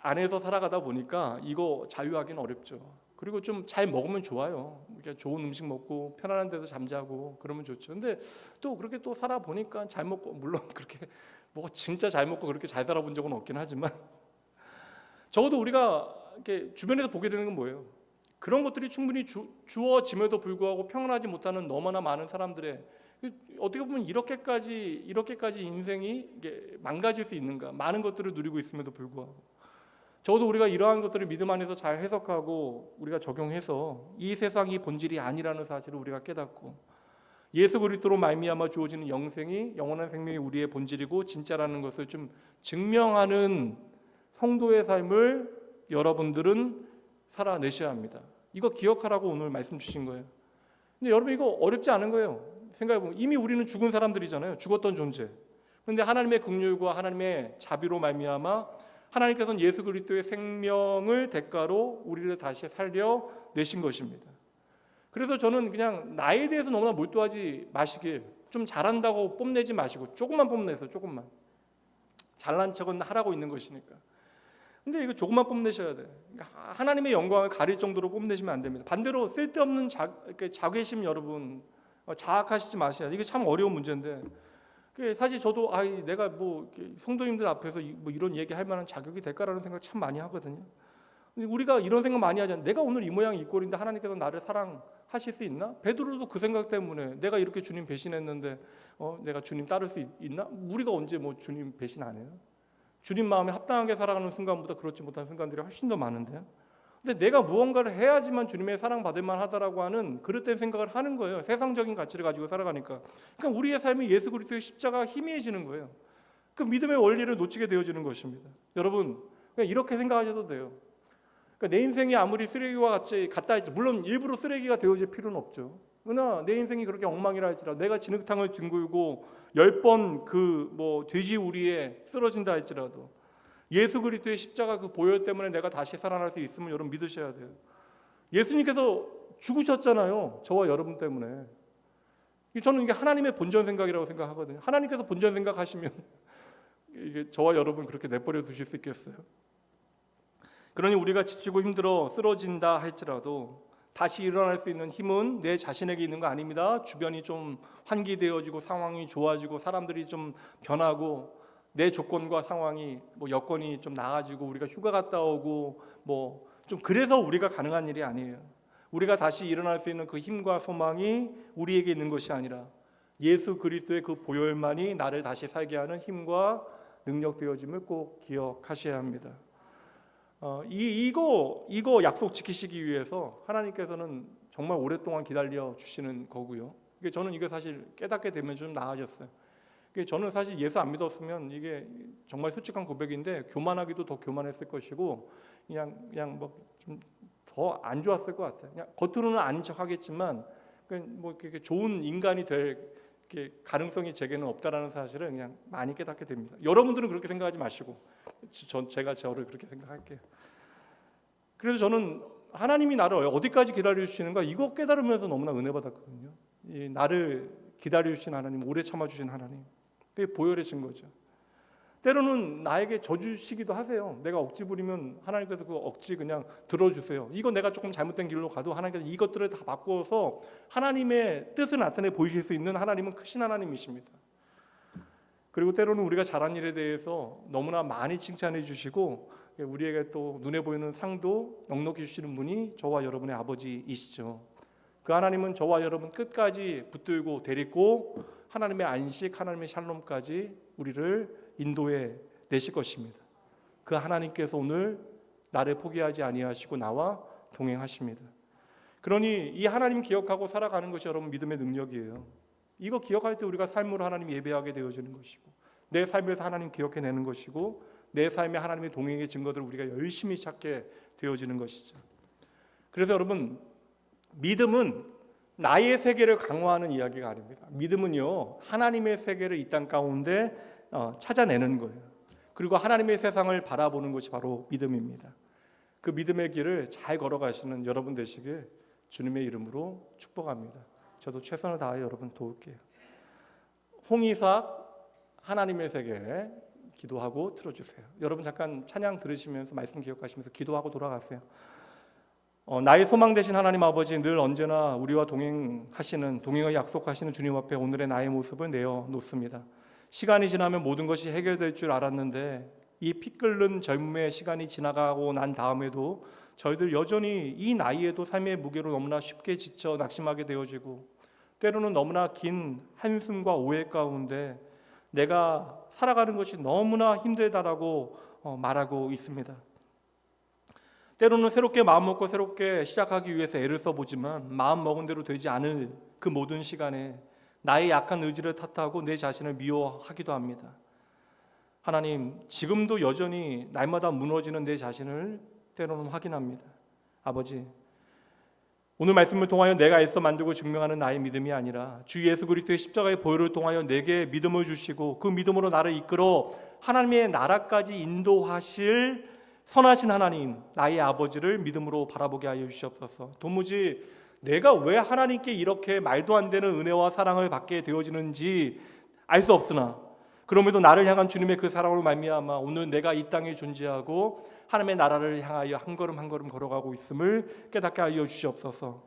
안에서 살아가다 보니까 이거 자유하기는 어렵죠. 그리고 좀 잘 먹으면 좋아요. 이렇게 좋은 음식 먹고 편안한 데서 잠자고 그러면 좋죠. 근데 또 그렇게 또 살아보니까 잘 먹고, 물론 그렇게 뭐 진짜 잘 먹고 그렇게 잘 살아본 적은 없긴 하지만 적어도 우리가 이렇게 주변에서 보게 되는 건 뭐예요? 그런 것들이 충분히 주어짐에도 불구하고 평안하지 못하는 너무나 많은 사람들의, 어떻게 보면 이렇게까지 인생이 이게 망가질 수 있는가? 많은 것들을 누리고 있음에도 불구하고 적어도 우리가 이러한 것들을 믿음 안에서 잘 해석하고 우리가 적용해서 이 세상이 본질이 아니라는 사실을 우리가 깨닫고 예수 그리스도로 말미암아 주어지는 영생이, 영원한 생명이 우리의 본질이고 진짜라는 것을 좀 증명하는 성도의 삶을 여러분들은 살아내셔야 합니다. 이거 기억하라고 오늘 말씀 주신 거예요. 근데 여러분, 이거 어렵지 않은 거예요. 생각해보면 이미 우리는 죽은 사람들이잖아요. 죽었던 존재. 그런데 하나님의 긍휼과 하나님의 자비로 말미암아 하나님께서는 예수 그리스도의 생명을 대가로 우리를 다시 살려내신 것입니다. 그래서 저는 그냥 나에 대해서 너무나 몰두하지 마시길, 좀 잘한다고 뽐내지 마시고 조금만 뽐내세요. 조금만. 잘난 척은 하라고 있는 것이니까. 근데 이거 조금만 뽐내셔야 돼요. 하나님의 영광을 가릴 정도로 뽐내시면 안 됩니다. 반대로 쓸데없는 자괴심, 여러분 자학하시지 마셔야 돼요. 이게 참 어려운 문제인데, 사실 저도 내가 뭐 성도님들 앞에서 뭐 이런 얘기 할 만한 자격이 될까라는 생각 참 많이 하거든요. 우리가 이런 생각 많이 하잖아요. 내가 오늘 이 모양 이 꼴인데 하나님께서 나를 사랑하실 수 있나? 베드로도 그 생각 때문에 내가 이렇게 주님 배신했는데 내가 주님 따를 수 있나? 우리가 언제 뭐 주님 배신 안 해요? 주님 마음에 합당하게 살아가는 순간보다 그렇지 못한 순간들이 훨씬 더 많은데요. 근데 내가 무언가를 해야지만 주님의 사랑받을 만하다라고 하는 그릇된 생각을 하는 거예요. 세상적인 가치를 가지고 살아가니까. 그러니까 우리의 삶이 예수 그리스도의 십자가가 희미해지는 거예요. 그 믿음의 원리를 놓치게 되어지는 것입니다. 여러분, 그냥 이렇게 생각하셔도 돼요. 그러니까 내 인생이 아무리 쓰레기와 같다 할지, 물론 일부러 쓰레기가 되어질 필요는 없죠. 그러나 내 인생이 그렇게 엉망이라 할지라도, 내가 진흙탕을 뒹굴고 10번 그 돼지 우리에 쓰러진다 할지라도 예수 그리스도의 십자가 그 보혈 때문에 내가 다시 살아날 수 있음을 여러분 믿으셔야 돼요. 예수님께서 죽으셨잖아요. 저와 여러분 때문에. 저는 이게 하나님의 본전 생각이라고 생각하거든요. 하나님께서 본전 생각하시면 이게 저와 여러분 그렇게 내버려 두실 수 있겠어요? 그러니 우리가 지치고 힘들어 쓰러진다 할지라도 다시 일어날 수 있는 힘은 내 자신에게 있는 거 아닙니다. 주변이 좀 환기되어지고 상황이 좋아지고 사람들이 좀 변하고 내 조건과 상황이 여건이 좀 나아지고 우리가 휴가 갔다 오고 좀 그래서 우리가 가능한 일이 아니에요. 우리가 다시 일어날 수 있는 그 힘과 소망이 우리에게 있는 것이 아니라 예수 그리스도의 그 보혈만이 나를 다시 살게 하는 힘과 능력 되어짐을 꼭 기억하셔야 합니다. 이거 약속 지키시기 위해서 하나님께서는 정말 오랫동안 기다려 주시는 거고요. 저는 이게 사실 깨닫게 되면 좀 나아졌어요. 저는 사실 예수 안 믿었으면 이게 정말 솔직한 고백인데 교만하기도 더 교만했을 것이고 그냥 좀 더 안 좋았을 것 같아요. 그냥 겉으로는 아닌 척하겠지만 이렇게 좋은 인간이 될 가능성이 제게는 없다라는 사실을 그냥 많이 깨닫게 됩니다. 여러분들은 그렇게 생각하지 마시고 제가 저를 그렇게 생각할게요. 그래서 저는 하나님이 나를 어디까지 기다려 주시는가 이거 깨달으면서 너무나 은혜 받았거든요. 나를 기다려 주신 하나님, 오래 참아 주신 하나님, 그게 보혈의 증거죠. 때로는 나에게 져주시기도 하세요. 내가 억지 부리면 하나님께서 그 억지 그냥 들어주세요. 이거 내가 조금 잘못된 길로 가도 하나님께서 이것들을 다 바꾸어서 하나님의 뜻을 나타내 보이실 수 있는 하나님은 크신 하나님이십니다. 그리고 때로는 우리가 잘한 일에 대해서 너무나 많이 칭찬해 주시고 우리에게 또 눈에 보이는 상도 넉넉히 주시는 분이 저와 여러분의 아버지이시죠. 그 하나님은 저와 여러분 끝까지 붙들고 데리고 하나님의 안식, 하나님의 샬롬까지 우리를 인도해 내실 것입니다. 그 하나님께서 오늘 나를 포기하지 아니하시고 나와 동행하십니다. 그러니 이 하나님 기억하고 살아가는 것이 여러분 믿음의 능력이에요. 이거 기억할 때 우리가 삶으로 하나님 예배하게 되어지는 것이고, 내 삶에서 하나님 기억해내는 것이고, 내 삶에 하나님의 동행의 증거들을 우리가 열심히 찾게 되어지는 것이죠. 그래서 여러분, 믿음은 나의 세계를 강화하는 이야기가 아닙니다. 믿음은요, 하나님의 세계를 이 땅 가운데 찾아내는 거예요. 그리고 하나님의 세상을 바라보는 것이 바로 믿음입니다. 그 믿음의 길을 잘 걸어가시는 여러분 되시길 주님의 이름으로 축복합니다. 저도 최선을 다해 여러분 도울게요. 홍이삭 하나님의 세계 기도하고 틀어주세요. 여러분 잠깐 찬양 들으시면서 말씀 기억하시면서 기도하고 돌아가세요. 나의 소망 되신 하나님 아버지, 늘 언제나 우리와 동행을 약속하시는 주님 앞에 오늘의 나의 모습을 내어놓습니다. 시간이 지나면 모든 것이 해결될 줄 알았는데 이 피 끓는 젊음의 시간이 지나가고 난 다음에도 저희들 여전히 이 나이에도 삶의 무게로 너무나 쉽게 지쳐 낙심하게 되어지고, 때로는 너무나 긴 한숨과 오해 가운데 내가 살아가는 것이 너무나 힘들다라고 말하고 있습니다. 때로는 새롭게 마음 먹고 새롭게 시작하기 위해서 애를 써보지만 마음 먹은 대로 되지 않을 그 모든 시간에 나의 약한 의지를 탓하고 내 자신을 미워하기도 합니다. 하나님, 지금도 여전히 날마다 무너지는 내 자신을 때로는 확인합니다. 아버지, 오늘 말씀을 통하여 내가 애써 만들고 증명하는 나의 믿음이 아니라 주 예수 그리스도의 십자가의 보혈을 통하여 내게 믿음을 주시고 그 믿음으로 나를 이끌어 하나님의 나라까지 인도하실 선하신 하나님, 나의 아버지를 믿음으로 바라보게 하여 주시옵소서. 도무지 내가 왜 하나님께 이렇게 말도 안 되는 은혜와 사랑을 받게 되어지는지 알 수 없으나, 그럼에도 나를 향한 주님의 그 사랑으로 말미암아 오늘 내가 이 땅에 존재하고 하나님의 나라를 향하여 한 걸음 한 걸음 걸어가고 있음을 깨닫게 하여 주시옵소서.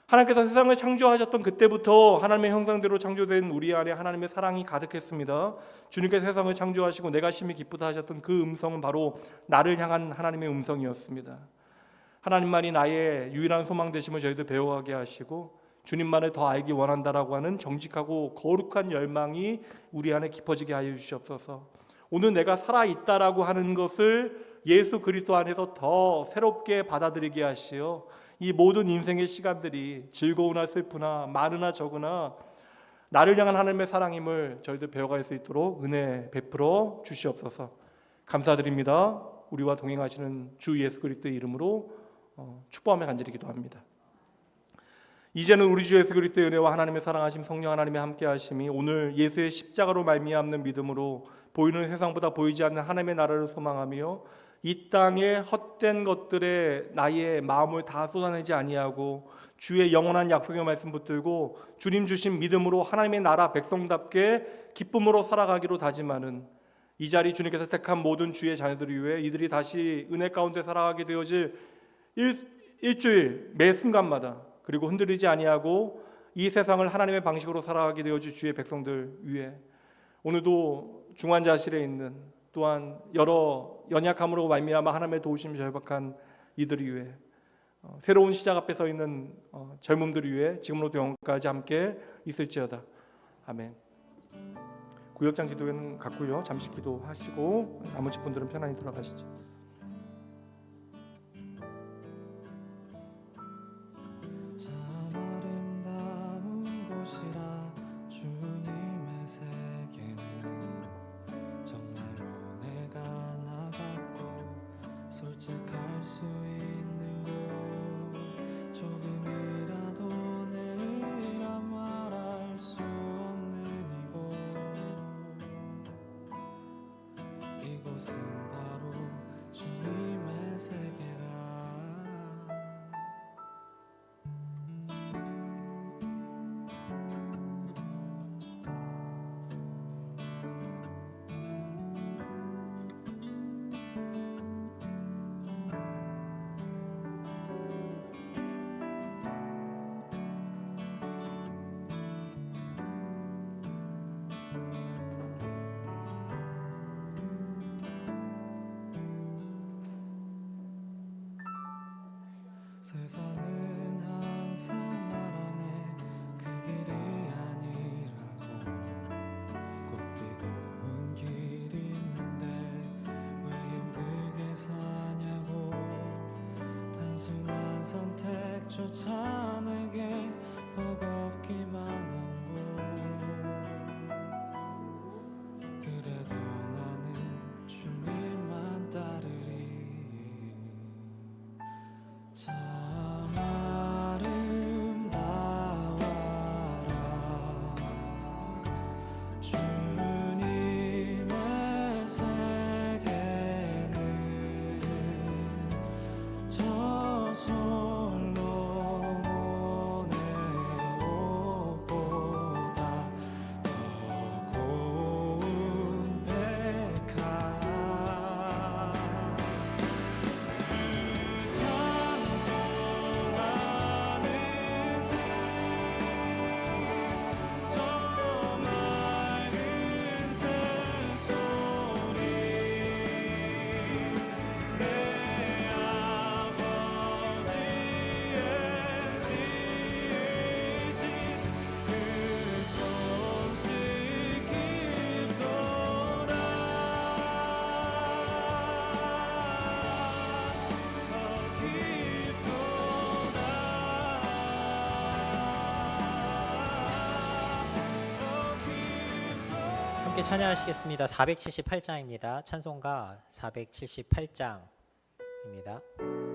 하나님께서 세상을 창조하셨던 그때부터 하나님의 형상대로 창조된 우리 안에 하나님의 사랑이 가득했습니다. 주님께서 세상을 창조하시고 내가 심히 기쁘다 하셨던 그 음성은 바로 나를 향한 하나님의 음성이었습니다. 하나님만이 나의 유일한 소망 되심을 저희들 배워가게 하시고 주님만을 더 알기 원한다라고 하는 정직하고 거룩한 열망이 우리 안에 깊어지게 하여 주시옵소서. 오늘 내가 살아있다라고 하는 것을 예수 그리스도 안에서 더 새롭게 받아들이게 하시어 이 모든 인생의 시간들이 즐거우나 슬프나 많으나 적으나 나를 향한 하나님의 사랑임을 저희들 배워갈 수 있도록 은혜 베풀어 주시옵소서. 감사드립니다. 우리와 동행하시는 주 예수 그리스도의 이름으로 축복하며 간절히 기도합니다. 이제는 우리 주 예수 그리스도의 은혜와 하나님의 사랑하심 성령 하나님의 함께하심이 오늘 예수의 십자가로 말미암는 믿음으로 보이는 세상보다 보이지 않는 하나님의 나라를 소망하며 이 땅의 헛된 것들에 나의 마음을 다 쏟아내지 아니하고 주의 영원한 약속의 말씀 붙들고 주님 주신 믿음으로 하나님의 나라 백성답게 기쁨으로 살아가기로 다짐하는 이 자리 주님께서 택한 모든 주의 자녀들을 위해 이들이 다시 은혜 가운데 살아가게 되어질 일주일 매 순간마다, 그리고 흔들리지 아니하고 이 세상을 하나님의 방식으로 살아가게 되어질 주의 백성들 위해 오늘도 중환자실에 있는, 또한 여러 연약함으로 말미암아 하나님의 도우심이 절박한 이들을 위해, 새로운 시작 앞에 서 있는 젊음들을 위해 지금으로부터 영원까지 함께 있을지어다. 아멘. 구역장 기도회는 갖고요, 잠시 기도하시고 나머지 분들은 편안히 돌아가시죠. 솔직할 수 있는 곳, 조금이라도 내라 말할 수 없는 이곳은 바로 주님의 세계라. 세상은 항상 말하네 그 길이 아니라고. 꼭 뛰고 온 길이 있는데 선택조차 내게 버겁기만 한 곳 그래도 나는 주님만 따르리 참 아름다워라 주님의 세계는 저 솔로몬의 옷보다 더 고운 백합 주 찬송하는 저 맑은 새소리 내 아버지의 지으신 그 솜씨 깊도다 더 깊도다 함께 찬양하시겠습니다. 478장입니다. 찬송가 478장입니다.